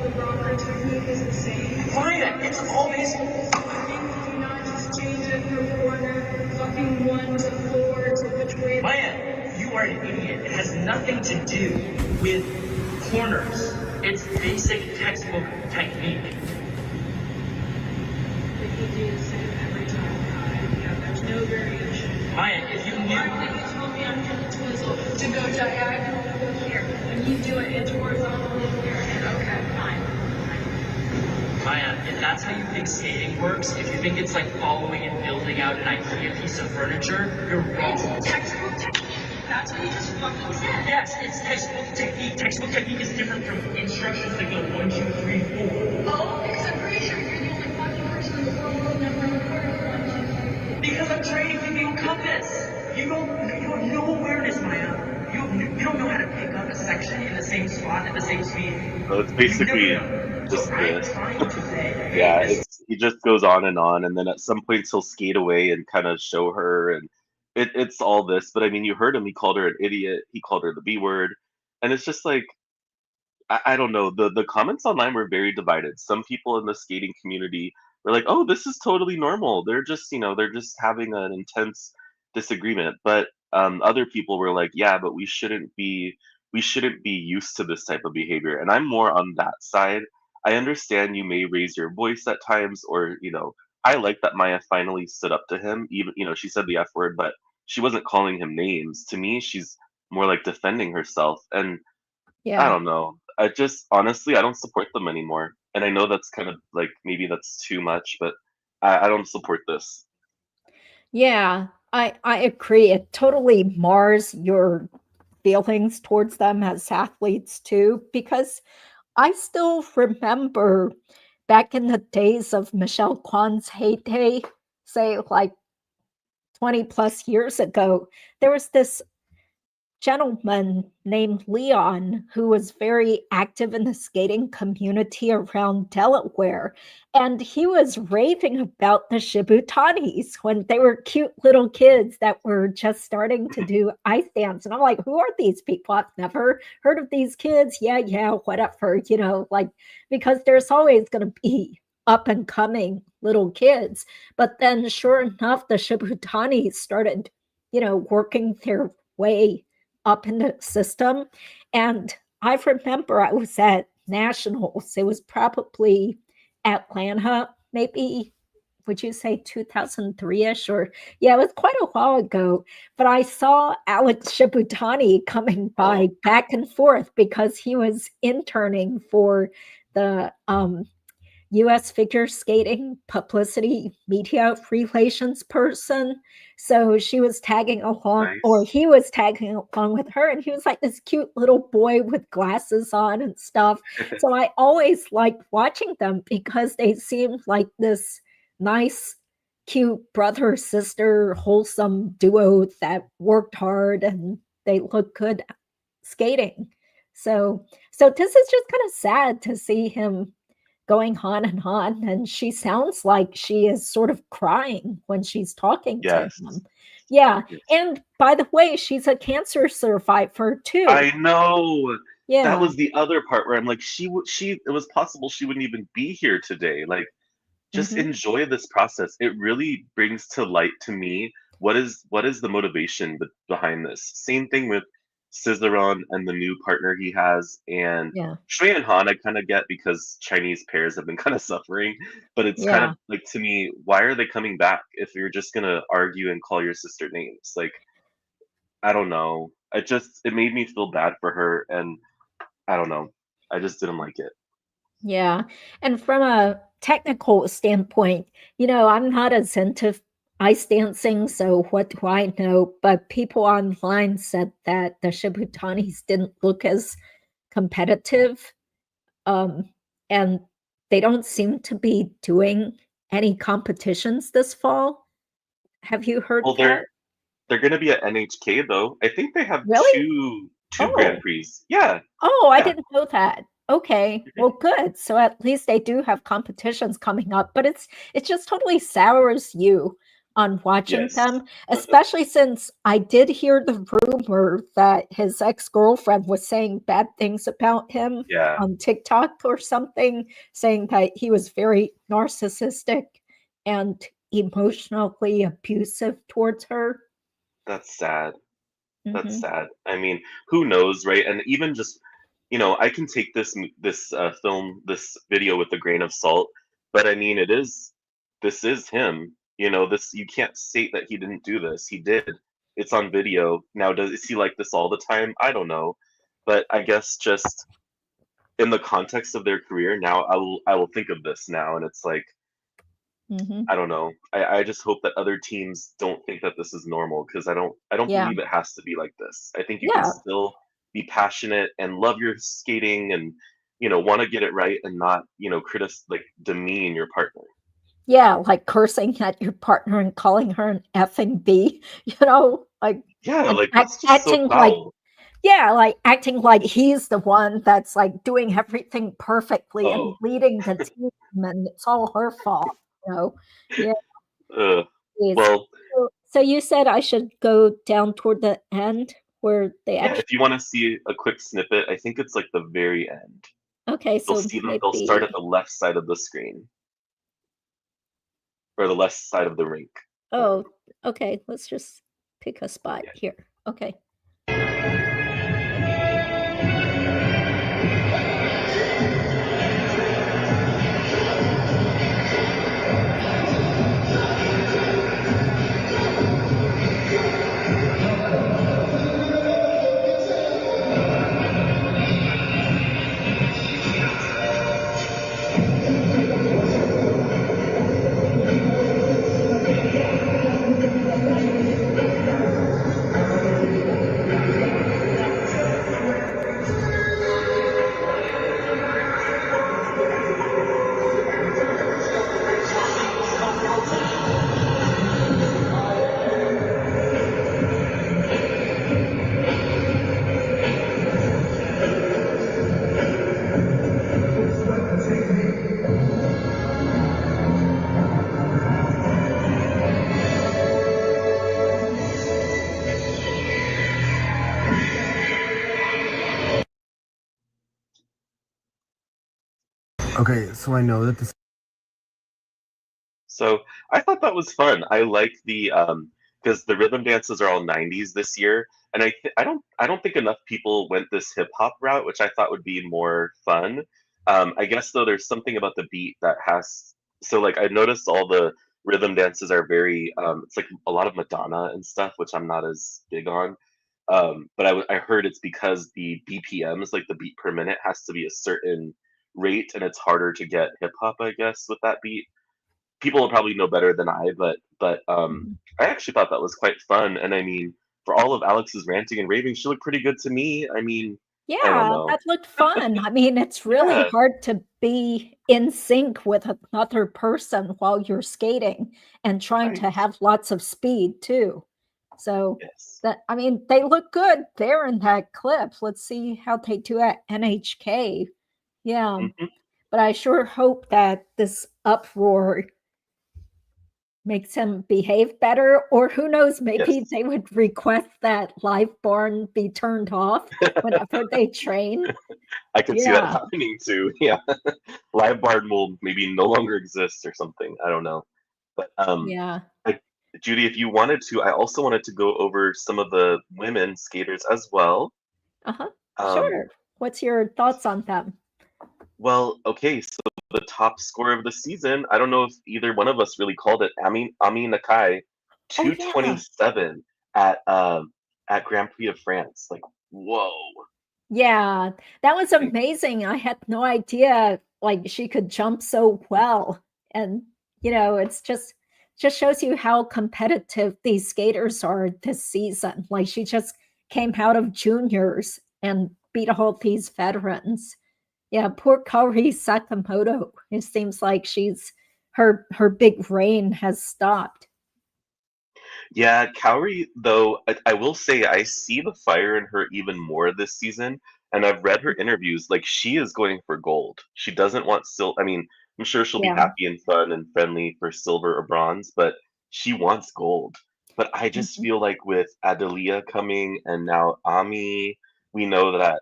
the rocker technique is the same? Maya, it's always... Why do you not just change it from corner, fucking 1 to 4 to which way? Maya, you are an idiot. It has nothing to do with corners. It's basic textbook technique. But you do the same every time. Yeah, there's no variation. Maya, if you knew... Why did you tell me I'm going to twizzle to go diagonal here? When you do it, it's horizontal here. And okay, fine. Maya, if that's how you think skating works, if you think it's like following and building out an IKEA piece of furniture, you're wrong. It's textbook technique. That's what you just fucking said. Yes, it's textbook technique. Textbook technique is different from instructions that go 1, 2, 3, 4. Oh, because I'm pretty sure you're the only fucking person in the world that never heard of 1, 2, 3. Because I'm training with you compass. You have no awareness, Maya. You don't know how to pick up a section in the same spot at the same speed. So it's basically just he just goes on, and then at some points he'll skate away and kind of show her, and it's all this. But I mean, you heard him. He called her an idiot. He called her the B word, and it's just like I don't know. The comments online were very divided. Some people in the skating community were like, "Oh, this is totally normal. They're just they're just having an intense disagreement." But other people were like, "Yeah, but we shouldn't be used to this type of behavior." And I'm more on that side. I understand you may raise your voice at times, or I like that Maya finally stood up to him. Even she said the F word, but she wasn't calling him names. To me, she's more like defending herself. And I Yeah. don't know. I just honestly I don't support them anymore. And I know that's kind of like maybe that's too much, but I don't support this. Yeah, I agree. It totally mars your feelings towards them as athletes too, because I still remember back in the days of Michelle Kwan's heyday, say like 20 plus years ago, there was this gentleman named Leon who was very active in the skating community around Delaware. And he was raving about the Shibutanis when they were cute little kids that were just starting to do ice dance. And I'm like, who are these people? I've never heard of these kids. Yeah, whatever, like, because there's always going to be up and coming little kids. But then sure enough, the Shibutanis started, working their way up in the system. And I remember I was at nationals. It was probably Atlanta, maybe. Would you say 2003-ish? Or yeah, it was quite a while ago. But I saw Alex Shibutani coming by back and forth because he was interning for the US figure skating publicity media relations person. So she was tagging along, or Nice. he was tagging along with her, and he was like this cute little boy with glasses on and stuff. So I always liked watching them because they seemed like this nice, cute brother sister, wholesome duo that worked hard and they looked good skating. So this is just kind of sad to see him going on, and she sounds like she is sort of crying when she's talking to Yes. him. Yeah, Yes. and by the way, she's a cancer survivor too. I know. That Yeah, was the other part where I'm like, it was possible she wouldn't even be here today. Like, just mhm, enjoy this process. It really brings to light to me what is the motivation behind this. Same thing with Cizeron and the new partner he has, and yeah, Shui and Han. I kind of get because Chinese pairs have been kind of suffering, but it's kind of yeah, like to me, why are they coming back if you're just gonna argue and call your sister names? Like, I don't know. It made me feel bad for her, and I don't know. I just didn't like it. yeah. And from a technical standpoint, I'm not as into ice dancing, so what do I know? But people online said that the Shibutanis didn't look as competitive. Um, and they don't seem to be doing any competitions this fall. Have you heard Well, that? they're gonna be at NHK though. I think they have Really? two Grand Oh, Prix. Yeah, oh, I yeah. didn't know that. Okay, well, good. So at least they do have competitions coming up, but it just totally sours you on watching Yes. them, especially since I did hear the rumor that his ex-girlfriend was saying bad things about him Yeah, on TikTok or something, saying that he was very narcissistic and emotionally abusive towards her. that's sad. That's Hmm. sad. I mean, who knows, right? And even just, I can take this video with a grain of salt, but I mean, this is him. This you can't state that he didn't do this. He did. It's on video. Now, is he like this all the time? I don't know, but I guess just in the context of their career, now I will think of this now, and it's like Hmm. I don't know. I just hope that other teams don't think that this is normal because I don't Yeah, believe it has to be like this. I think you can yeah. still be passionate and love your skating and want to get it right and not like demean your partner. Yeah, like cursing at your partner and calling her an effing B, like Yeah, and like that's just so acting like foul. yeah, like acting like he's the one that's like doing everything perfectly Oh, and leading the team and it's all her fault, you know? Yeah, uh, geez. well, So you said I should go down toward the end where they yeah. actually If you want to see a quick snippet, I think it's like the very end. okay, You'll so see them. They'll start at maybe the left side of the screen or the left side of the rink. oh, okay, let's just pick a spot Yeah. here. Okay. Okay, so I know that this So I thought that was fun. I like the because the rhythm dances are all 90s this year, and I don't think enough people went this hip hop route, which I thought would be more fun. I guess though there's something about the beat that has so like I noticed all the rhythm dances are very it's like a lot of Madonna and stuff, which I'm not as big on. But I heard it's because the BPMs, like the beat per minute, has to be a certain rate, and it's harder to get hip hop, I guess, with that beat. People will probably know better than I, but Mhm. I actually thought that was quite fun. And I mean, for all of Alex's ranting and raving, she looked pretty good to me. I mean, I don't Yeah, know. that looked fun. I mean, it's really Yeah, hard to be in sync with another person while you're skating and trying right. to have lots of speed too. So Yes. that I mean, they look good there in that clip. Let's see how they do at NHK. Yeah, Hmm. but I sure hope that this uproar makes him behave better, or who knows, maybe Yes. they would request that live barn be turned off whenever they train. I could see that Yeah. happening too. Yeah. Live Bard will maybe no longer exist or something. I don't know. But Yeah. I, Judy, if you wanted to, I also wanted to go over some of the women skaters as well. Uh-huh. Um, Sure. What's your thoughts on them? well, okay, so the top scorer of the season, I don't know if either one of us really called it. Ami Nakai, Oh yeah. 227 at Grand Prix of France. Like, whoa. Yeah. That was And amazing. I had no idea like she could jump so well. And it's just shows you how competitive these skaters are this season. Like she just came out of juniors and beat all these veterans. Yeah, poor Kaori Sakamoto. It seems like her big reign has stopped. yeah, Cowrie, though, I will say I see the fire in her even more this season. And I've read her interviews. Like, she is going for gold. She doesn't want silver. I mean, I'm sure she'll be Yeah. happy and fun and friendly for silver or bronze, but she wants gold. But I just Mhm, feel like with Adelia coming and now Ami, we know that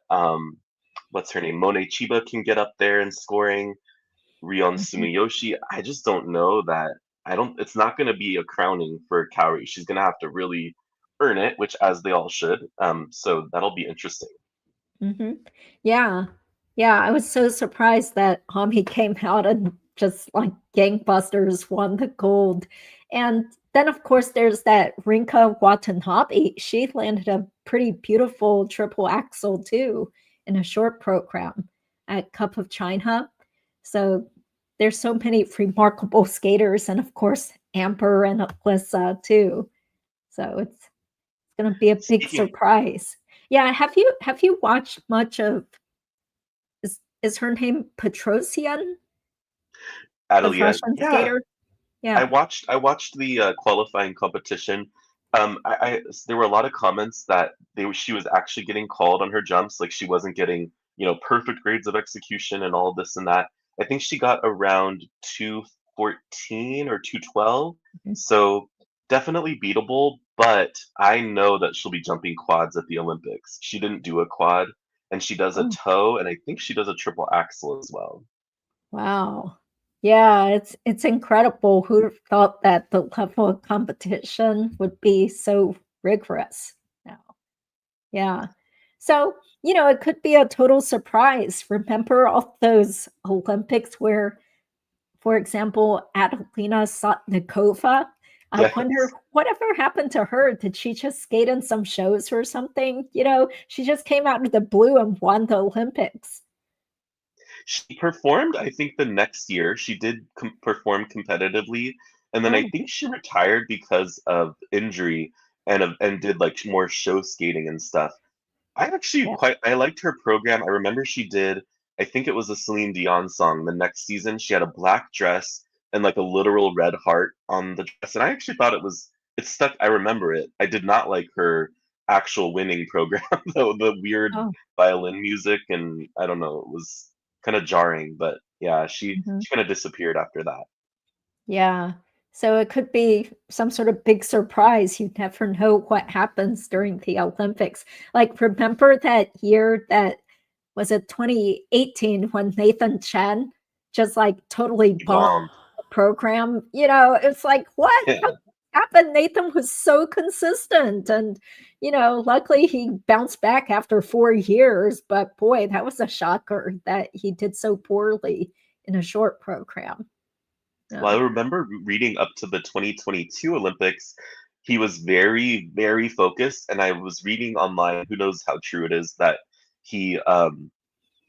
what's her name? Monet Chiba can get up there and scoring. Rion mhm. Sumiyoshi, I just don't know that. I don't. It's not going to be a crowning for Kaori. She's going to have to really earn it, which as they all should. So that'll be interesting. Mhm. Yeah. Yeah, I was so surprised that Ami came out and just like gangbusters won the gold. And then of course there's that Rinka Watanabe. She landed a pretty beautiful triple axel too in a short program at Cup of China. So there's so many remarkable skaters and of course Amber and Alyssa too. So it's gonna be a big Speaking, surprise. Yeah, have you watched much of is her name Petrosian, the Adelia, Russian yeah, skater? Yeah. I watched the qualifying competition. There were a lot of comments that she was actually getting called on her jumps, like she wasn't getting perfect grades of execution and all this and that. I think she got around 214 or 212, Mhm. so definitely beatable. But I know that she'll be jumping quads at the Olympics. She didn't do a quad, and she does a Oh, toe, and I think she does a triple axel as well. wow. Yeah, it's incredible. Who thought that the level of competition would be so rigorous now? Yeah. So, it could be a total surprise. Remember all those Olympics where, for example, Adelina Sotnikova? I wonder Yes. whatever happened to her. Did she just skate in some shows or something? She just came out of the blue and won the Olympics. She performed, I think, the next year. She did perform competitively, and then I Oh, think she retired because of injury and did like more show skating and stuff. yeah. I liked her program. I remember she did, I think it was a Celine Dion song the next season. She had a black dress and like a literal red heart on the dress. And I actually thought it stuck. I remember it. I did not like her actual winning program, though, the weird Oh, violin music. And I don't know, it was kind of jarring, but yeah, mhm. she kind of disappeared after that. Yeah. So it could be some sort of big surprise. You never know what happens during the Olympics. Like, remember that year that was it 2018 when Nathan Chen just like totally He bombed bombed. the program? It's like, what? Yeah. happened? Nathan was so consistent, and luckily he bounced back after 4 years. But boy, that was a shocker that he did so poorly in a short program. Well, Yeah. I remember reading up to the 2022 Olympics, he was very, very focused, and I was reading online, who knows how true it is, that he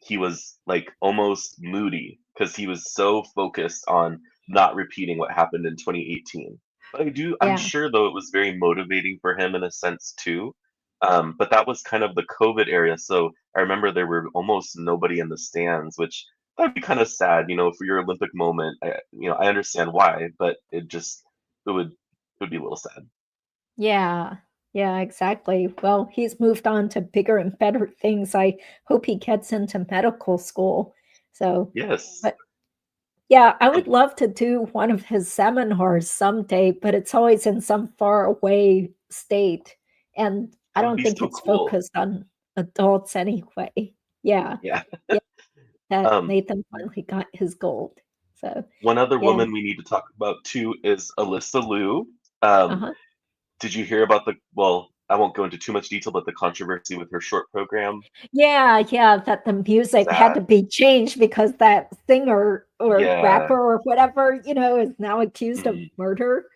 he was like almost moody because he was so focused on not repeating what happened in 2018. But I'm Yeah. sure though it was very motivating for him in a sense too. But that was kind of the COVID area, so I remember there were almost nobody in the stands, which that'd be kind of sad, for your Olympic moment. I understand why, but it would be a little sad. Yeah. Yeah, exactly. Well, he's moved on to bigger and better things. I hope he gets into medical school. So, Yes. but yeah, I And would love to do one of his seminars someday, but it's always in some far away state. And I that would don't be think so it's cool. focused on adults anyway. Yeah. Yeah. Yeah. That Um, Nathan finally got his gold. So, One other yeah. woman we need to talk about too is Alyssa Liu. Um, Uh-huh. did you hear about well, I won't go into too much detail, but the controversy with her short program? Yeah, yeah, that the music had to Sad. be changed because that singer or Yeah. rapper or whatever, is now accused of Mhm. murder.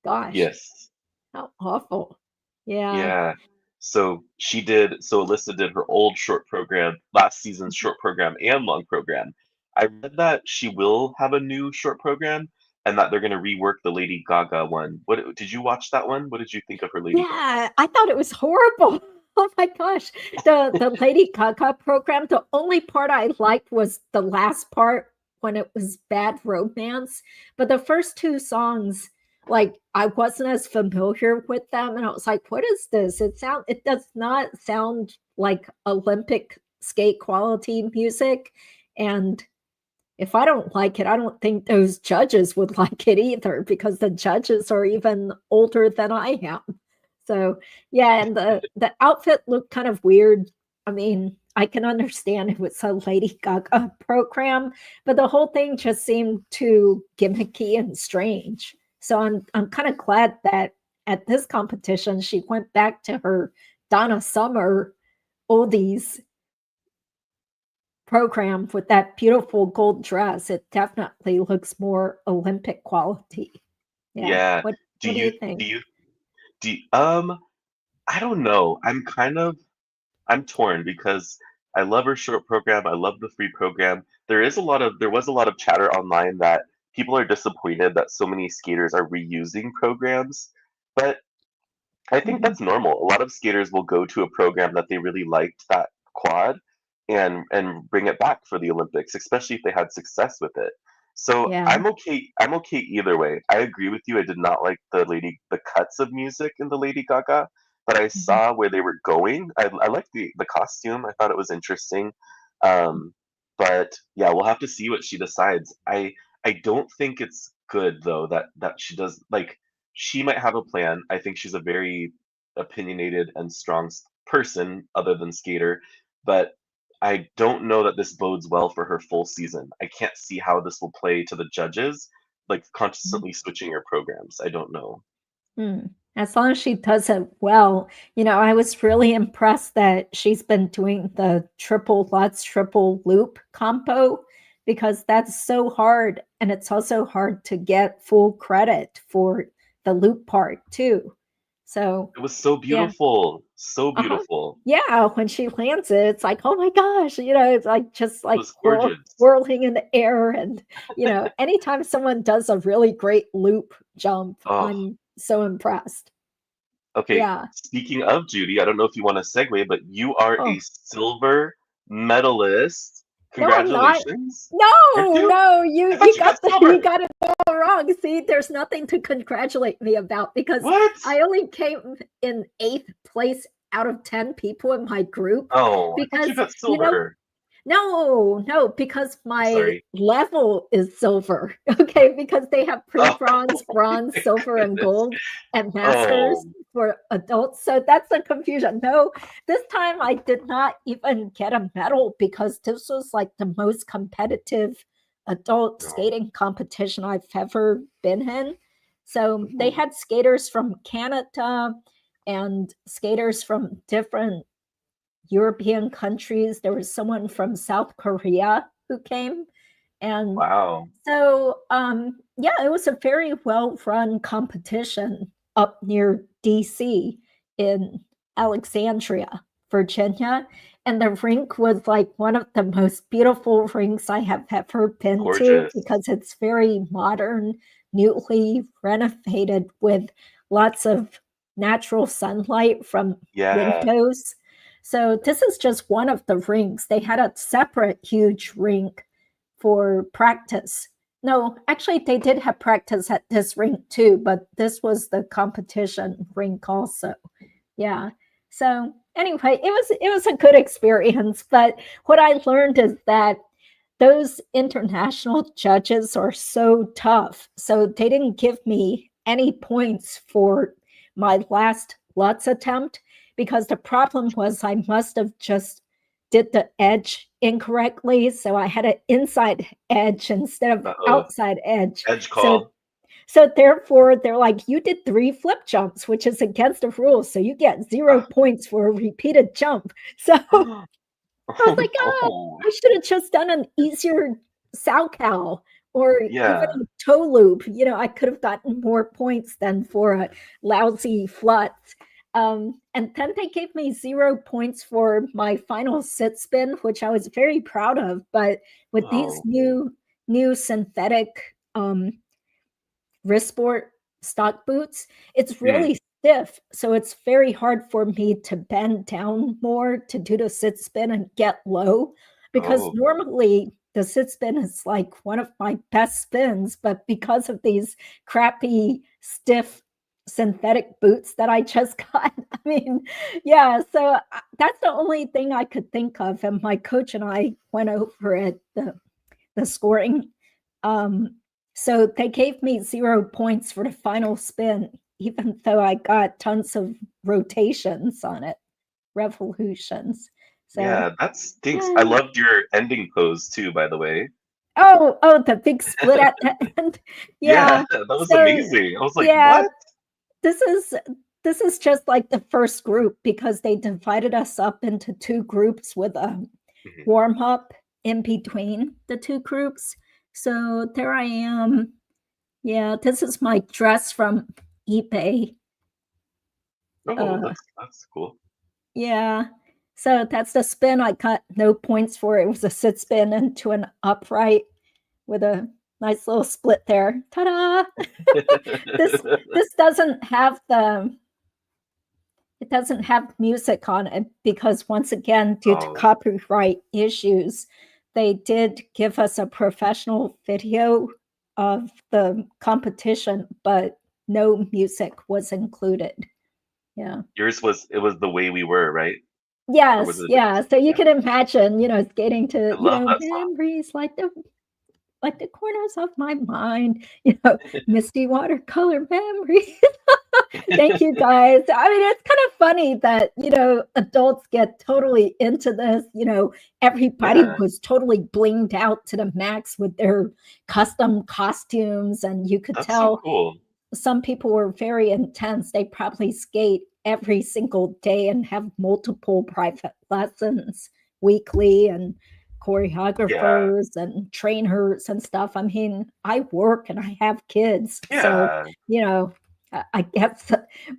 Gosh, Yes. how awful. Yeah. Yeah. So Alyssa did her old short program, last season's short program and long program. I read that she will have a new short program and that they're going to rework the Lady Gaga one. What did you watch that one? What did you think of her Lady Gaga? Yeah, I thought it was horrible. Oh my gosh. The Lady Gaga program, the only part I liked was the last part when it was Bad Romance. But the first 2 songs, like I wasn't as familiar with them. And I was like, what is this? It does not sound like Olympic skate quality music. And if I don't like it, I don't think those judges would like it either because the judges are even older than I am. So yeah, and the outfit looked kind of weird. I mean, I can understand it was a Lady Gaga program, but the whole thing just seemed too gimmicky and strange. So I'm kind of glad that at this competition she went back to her Donna Summer oldies program with that beautiful gold dress. It definitely looks more Olympic quality. Yeah. Yeah. Do What do you you think? do you do you- I don't know. I'm torn because I love her short program. I love the free program. There was a lot of chatter online that people are disappointed that so many skaters are reusing programs, but I think Mhm. that's normal. A lot of skaters will go to a program that they really liked that quad and bring it back for the Olympics, especially if they had success with it. So Yeah. I'm okay either way. I agree with you. I did not like the cuts of music in the Lady Gaga, but I Mhm. saw where they were going. I liked the costume. I thought it was interesting. Um, but yeah, we'll have to see what she decides. I don't think it's good though that she does like she might have a plan. I think she's a very opinionated and strong person, other than skater, but I don't know that this bodes well for her full season. I can't see how this will play to the judges, like Mhm. constantly switching her programs. I don't know. Mm. As long as she does it well, I was really impressed that she's been doing the triple Lutz triple loop combo because that's so hard. And it's also hard to get full credit for the loop part too. So, It was so yeah. beautiful, so Uh-huh. beautiful. Yeah, when she lands it, it's like, "Oh my gosh," it's like just It like was gorgeous. whirling in the air, and, anytime someone does a really great loop jump, Oh, I'm so impressed. okay. Yeah. Speaking of Judy, I don't know if you want to segue, but you are Oh, a silver medalist. no, I'm not. Congratulations. Aren't No, you? no, I thought you got you silver. got it all wrong. See, there's nothing to congratulate me about because What? I only came in 8th place out of 10 people in my group Oh, I thought you because, got you know silver. No, no, because I'm my sorry. level is silver. Okay, because they have Oh, pre-bronze, bronze, my silver, and goodness. gold and Oh, masters for adults. So that's the confusion. No, this time I did not even get a medal because this was like the most competitive adult no. skating competition I've ever been in. So they Ooh. had skaters from Canada and skaters from different European countries. There was someone from South Korea who came. And Wow. so, yeah, it was a very well-run competition up near DC in Alexandria, Virginia. And the rink was like one of the most beautiful rinks I have ever been to Gorgeous. because it's very modern, newly renovated with lots of natural sunlight from Yeah. windows. So this is just one of the rinks. They had a separate huge rink for practice. No, actually, they did have practice at this rink too, but this was the competition rink also. Yeah. So anyway, it was a good experience. But what I learned is that those international judges are so tough. So they didn't give me any points for my last Lutz attempt because the problem was I must have just did the edge incorrectly. So I had an inside edge instead of Uh-oh. outside edge. Edge So call. so therefore, they're like, you did 3 flip jumps, which is against the rules. So you get 0 points for a repeated jump. So I was Oh like, oh, no. I should have just done an easier Salchow or even Yeah. a toe loop. You know, I could have gotten more points than for a lousy flut. And then they gave me 0 points for my final sit spin, which I was very proud of. But with these Oh. new synthetic wrist sport stock boots, it's Mm. really stiff. So it's very hard for me to bend down more to do the sit spin and get low because Oh. normally the sit spin is like one of my best spins, but because of these crappy, stiff synthetic boots that I just got, I mean, yeah, so that's the only thing I could think of. And my coach and I went over it, the scoring. So they gave me 0 points for the final spin, even though I got tons of rotations on it, revolutions. So Yeah, that stinks. I yeah. loved your ending pose too, by the way. Oh, the big split at the end. Yeah, Yeah. that was So amazing. I was like, yeah, what? this is this is just like the first group because they divided us up into 2 groups with a Mhm. warm up in between the 2 groups. So there I am. Yeah, this is my dress from eBay. Oh, Uh, that's cool. yeah. So that's the spin I got no points for. It was a sit spin into an upright with a nice little split there. Ta-da! This doesn't have it doesn't have music on it because once again, due to Oh, copyright issues, they did give us a professional video of the competition, but no music was included. Yeah. yours it was the way we were, right? Or was Yes, it a different yeah. song? So you Yeah. can imagine, skating I to, love that song. memories like the corners of my mind, misty watercolor memories. Thank you guys. I mean, it's kind of funny that, adults get totally into this. Everybody Yeah, was totally blinged out to the max with their custom costumes. And you could that's so tell cool. some people were very intense. They probably skate every single day and have multiple private lessons weekly and Yeah. choreographers and trainers and stuff. I mean, I work and I have kids. So, Yeah. I guess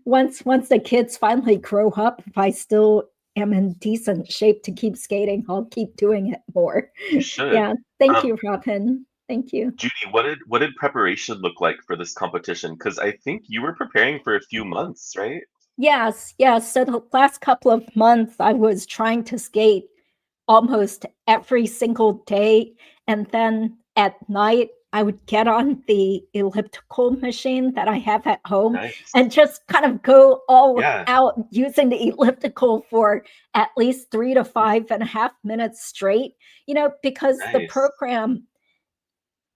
once the kids finally grow up, if I still am in decent shape to keep skating, I'll keep doing it more. You should. Yeah. Thank Um, you, Robin. Thank you. Judy, what did preparation look like for this competition? Because I think you were preparing for a few months, right? Yes, yes. So the last couple of months, I was trying to skate almost every single day. And then at night, I would get on the elliptical machine that I have at home Nice. and just kind of go all Yeah, out using the elliptical for at least 3 to 5.5 minutes straight, because the nice. program,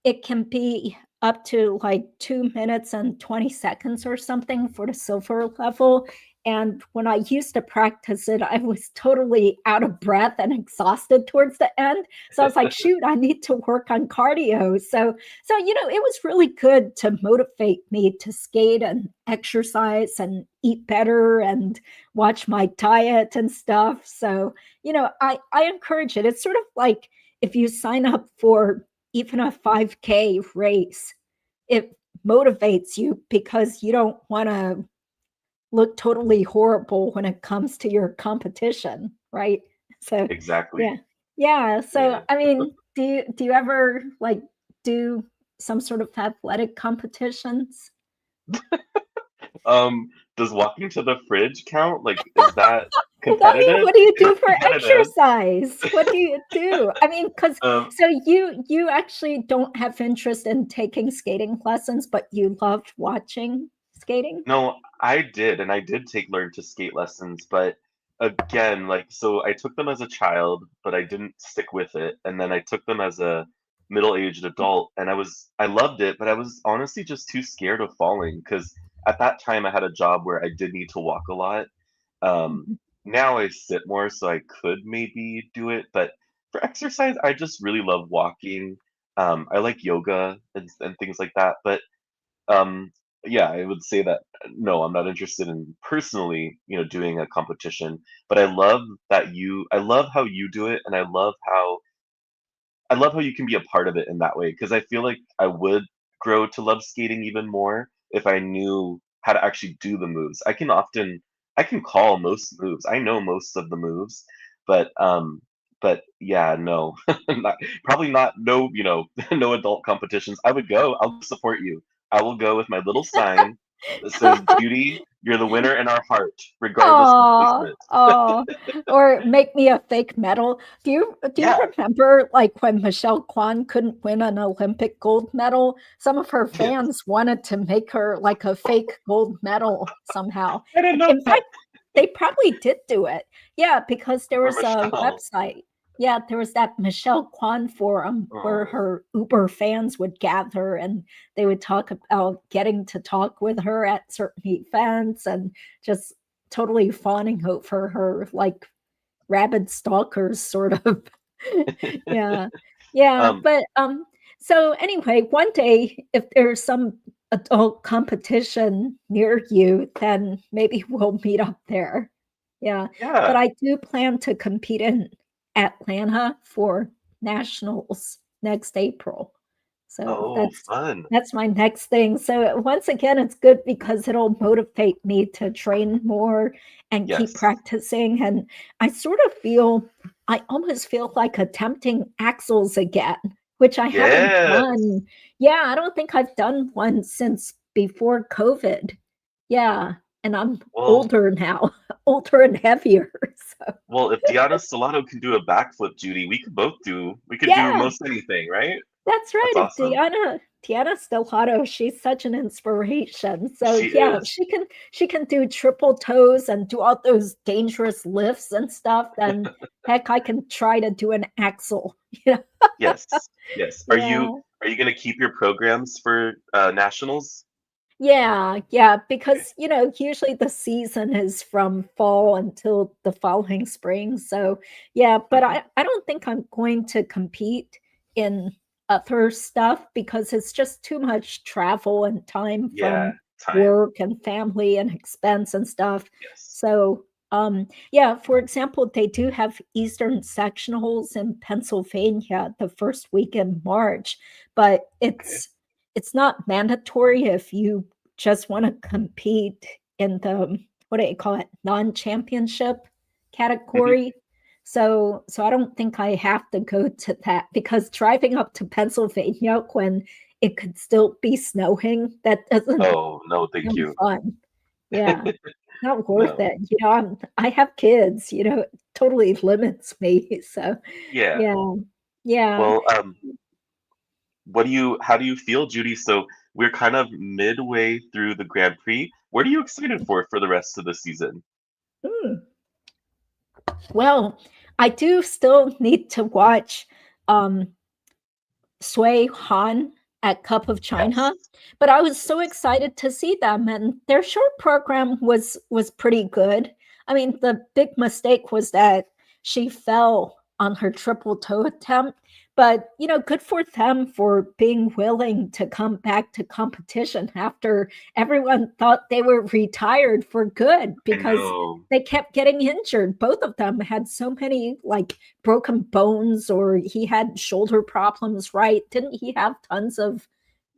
it can be up to like 2 minutes and 20 seconds or something for the silver level. And when I used to practice it, I was totally out of breath and exhausted towards the end. So I was like, shoot, I need to work on cardio. So it was really good to motivate me to skate and exercise and eat better and watch my diet and stuff. So, I encourage it. It's sort of like if you sign up for even a 5K race, it motivates you because you don't want to look totally horrible when it comes to your competition, right? So Exactly. yeah. Yeah. So Yeah. I mean, do you ever like do some sort of athletic competitions? Does walking to the fridge count? Like, is that competitive? What do you do for Competitive. exercise? What do you do? I mean, because Um, so you actually don't have interest in taking skating lessons, but you loved watching skating? no, I did, and I did take learn to skate lessons, but again, like, so I took them as a child, but I didn't stick with it, and then I took them as a middle-aged adult, and I loved it, but I was honestly just too scared of falling because at that time I had a job where I did need to walk a lot. Um, Mhm. Now I sit more, so I could maybe do it, but for exercise, I just really love walking. I like yoga and things like that, but um, yeah, I would say that no, I'm not interested in personally, doing a competition, but I love how you do it, and I love how you can be a part of it in that way because I feel like I would grow to love skating even more if I knew how to actually do the moves. I can call most moves. I know most of the moves, but yeah, no. Not, probably not no, no adult competitions. I would go. I'll support you. I will go with my little sign that says Judy, you're the winner in our heart, regardless of Oh, placement. oh, or make me a fake medal. Do you Yeah. remember like when Michelle Kwan couldn't win an Olympic gold medal? Some of her fans wanted to make her like a fake gold medal somehow. I didn't know In that. fact, they probably did do it. Yeah, because there For was a Michelle. website. Yeah, there was that Michelle Kwan forum where Oh. her Uber fans would gather and they would talk about getting to talk with her at certain events and just totally fawning over her like rabid stalkers sort of. Yeah. Yeah, Um, but so anyway, one day if there's some adult competition near you, then maybe we'll meet up there. Yeah. But yeah. I do plan to compete in Atlanta for nationals next April. So Oh, that's fun. that's my next thing. So once again, it's good because it'll motivate me to train more and keep Yes. practicing. And I almost feel like attempting axles again, which I haven't Yes. done. Yeah, I don't think I've done one since before COVID. Yeah, and I'm Well, older now, older and heavier. So well, if Diana Stellato can do a backflip, Judy, we could do yeah, most anything, right? that's right. That's If awesome. Diana Stellato, she's such an inspiration. So She yeah, is. she can do triple toes and do all those dangerous lifts and stuff, then heck, I can try to do an axle. Yeah. Yes. Yes. Yeah. Are you gonna keep your programs for nationals? Yeah, yeah, Okay. because usually the season is from fall until the following spring. So yeah, but Hmm. I don't think I'm going to compete in other stuff because it's just too much travel and time Yeah. from Time. work and family and expense and stuff. Yes. So yeah, for example, they do have Eastern sectionals in Pennsylvania the first week in March, but Okay. it's not mandatory if you just want to compete in the what do you call it, non-championship Hmm. category. So I don't think I have to go to that because driving up to Pennsylvania when it could still be snowing, that doesn't Oh, no, thank sound you. fun. Yeah, not worth No. it. I have kids, it totally limits me. So Yeah. yeah, yeah. Well, how do you feel, Judy? So we're kind of midway through the Grand Prix. What are you excited for the rest of the season? Mm. Well, I do still need to watch um Sui Han at Cup of China, Yes. but I was so excited to see them, and their short program was pretty good. I mean, the big mistake was that she fell on her triple toe attempt, but good for them for being willing to come back to competition after everyone thought they were retired for good I because know. they kept getting injured. Both of them had so many like broken bones, or he had shoulder problems, right? Didn't he have tons of back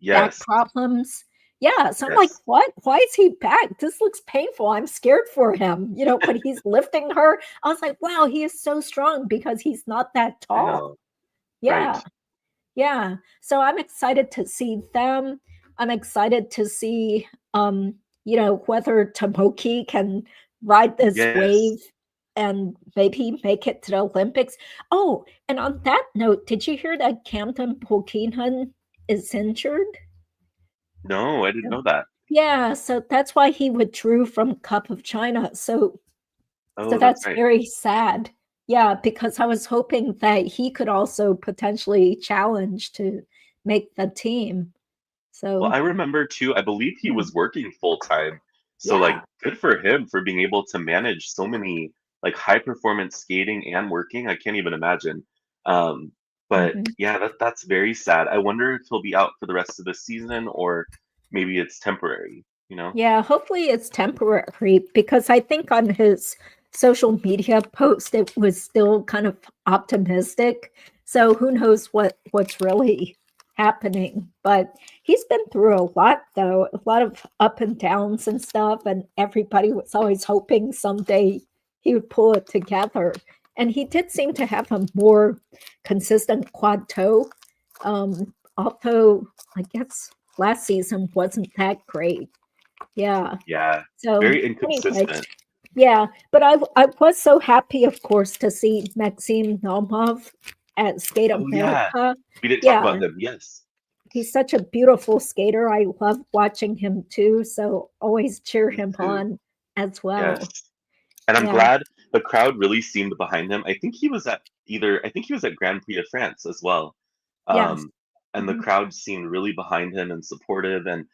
Yes. problems? Yeah, so I'm like, Yes. what? Why is he back? This looks painful. I'm scared for him. When he's lifting her, I was like, wow, he is so strong because he's not that I tall. know. Right. Yeah, yeah. So I'm excited to see them. I'm excited to see whether Tomoki can ride this Yes. wave and maybe make it to the Olympics. Oh, and on that note, did you hear that Camden Polkinghun is injured? No, I didn't know that. Yeah, so that's why he withdrew from Cup of China. So Oh, that's that's right. very sad. Yeah, because I was hoping that he could also potentially challenge to make the team. Well, So, I remember too, I believe he yeah. was working full time. So like Yeah. good for him for being able to manage so many like high performance skating and working. I can't even imagine. Um, but Mhm. yeah, that's very sad. I wonder if he'll be out for the rest of the season or maybe it's temporary, you know? Yeah, hopefully it's temporary because I think on his social media post it was still kind of optimistic. So who knows what's really happening. But he's been through a lot though, a lot of up and downs and stuff, and everybody was always hoping someday he would pull it together. And he did seem to have a more consistent quad toe. Although I guess last season wasn't that great. Yeah. Yeah, So very anyway, inconsistent. yeah, but I was so happy, of course, to see Maxim Naumov at Skate Oh yeah. America. We didn't talk Yeah, about him. Yes. he's such a beautiful skater. I love watching him too. So always cheer Me him too. on as well. Yes. And I'm Yeah. glad the crowd really seemed behind him. I think he was at Grand Prix de France as well. Yes. Um, and the Mhm. crowd seemed really behind him and supportive. And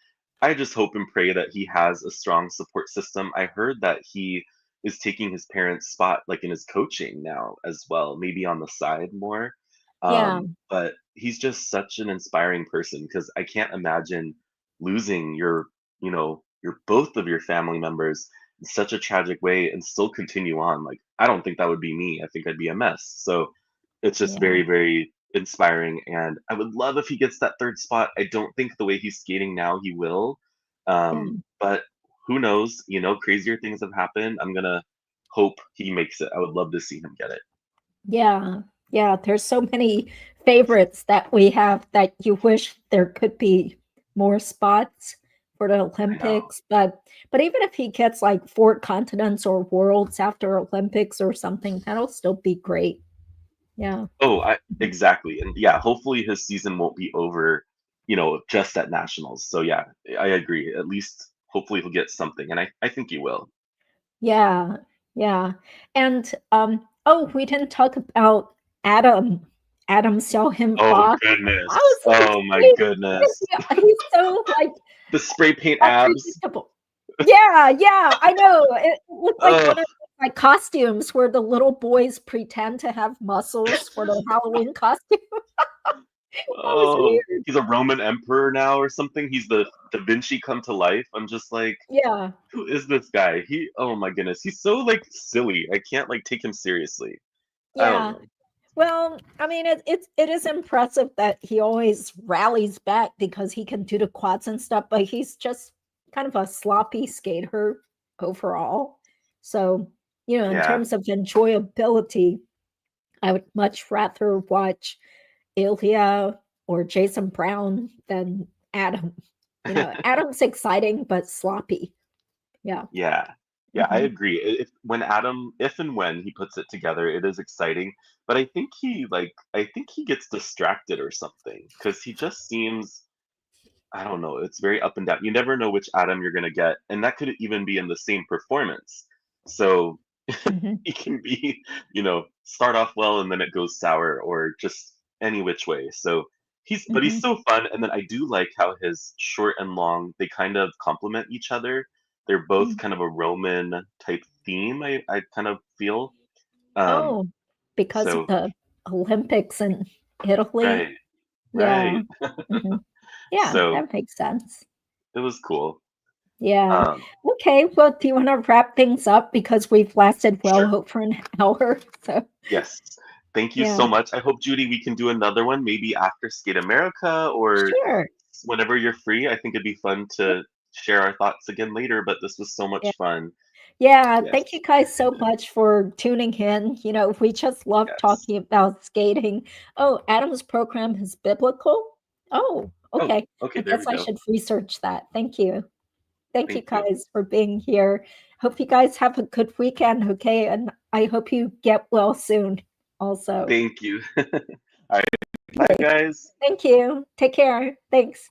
I just hope and pray that he has a strong support system. I heard that he is taking his parents' spot like in his coaching now as well, maybe on the side more. Yeah. But he's just such an inspiring person because I can't imagine losing your both of your family members in such a tragic way and still continue on. Like, I don't think that would be me. I think I'd be a mess. So it's just Yeah. very, very inspiring. And I would love if he gets that third spot. I don't think the way he's skating now he will. Yeah. But who knows? Crazier things have happened. I'm gonna hope he makes it. I would love to see him get it. Yeah. Yeah. There's so many favorites that we have that you wish there could be more spots for the I know. Olympics. But even if he gets like four continents or worlds after Olympics or something, that'll still be great. Yeah. Oh, exactly. And yeah, hopefully his season won't be over, just at nationals. So yeah, I agree. At least hopefully he'll get something. And I think he will. Yeah. Yeah. And oh, we didn't talk about Adam. Adam saw him Oh Fox. I goodness. was like, Oh my wait, goodness. he's so like The spray paint abs. unpredictable. Yeah, yeah, I know. It looked like Oh, one of my costumes where the little boys pretend to have muscles for their Halloween costume. That was oh, weird. he's a Roman emperor now or something. He's the Da Vinci come to life. I'm just like, Yeah, who is this guy? Oh my goodness. He's so like silly. I can't like take him seriously. I don't yeah. know. Well, I mean, it is impressive that he always rallies back because he can do the quads and stuff, but he's just kind of a sloppy skater overall. So, in Yeah. terms of enjoyability, I would much rather watch Ilya or Jason Brown than Adam. Adam's exciting but sloppy. Yeah. Yeah. Yeah, I Mhm. agree. If and when he puts it together, it is exciting. But I think he gets distracted or something because he just seems, I don't know, it's very up and down. You never know which Adam you're gonna get, and that could even be in the same performance. So Mhm. he can be, start off well and then it goes sour or just any which way. So He's so fun, and then I do like how his short and long, they kind of complement each other. They're both kind of a Roman type theme, I kind of feel. Um, Oh, because of so the Olympics in Italy. right, Yeah. right. Mhm. Yeah, So that makes sense. it was cool. Yeah. Um, Okay. Well, do you want to wrap things up because we've lasted sure. well over an hour? So, Yes. Thank you yeah, so much. I hope, Judy, we can do another one maybe after Skate America or sure. whenever you're free. I think it'd be fun to share our thoughts again later, but this was so Yeah. much fun. Yeah. Yes. Thank you guys so much for tuning in. We just love Yes. talking about skating. Oh, Adam's program is biblical. Oh, Oh, okay. okay, I there we guess I go. should research that. Thank you. Thank you Thank you. guys for being here. Hope you guys have a good weekend, okay? And I hope you get well soon also. Thank you. All right. Bye, Okay. guys. Thank you. Take care. Thanks.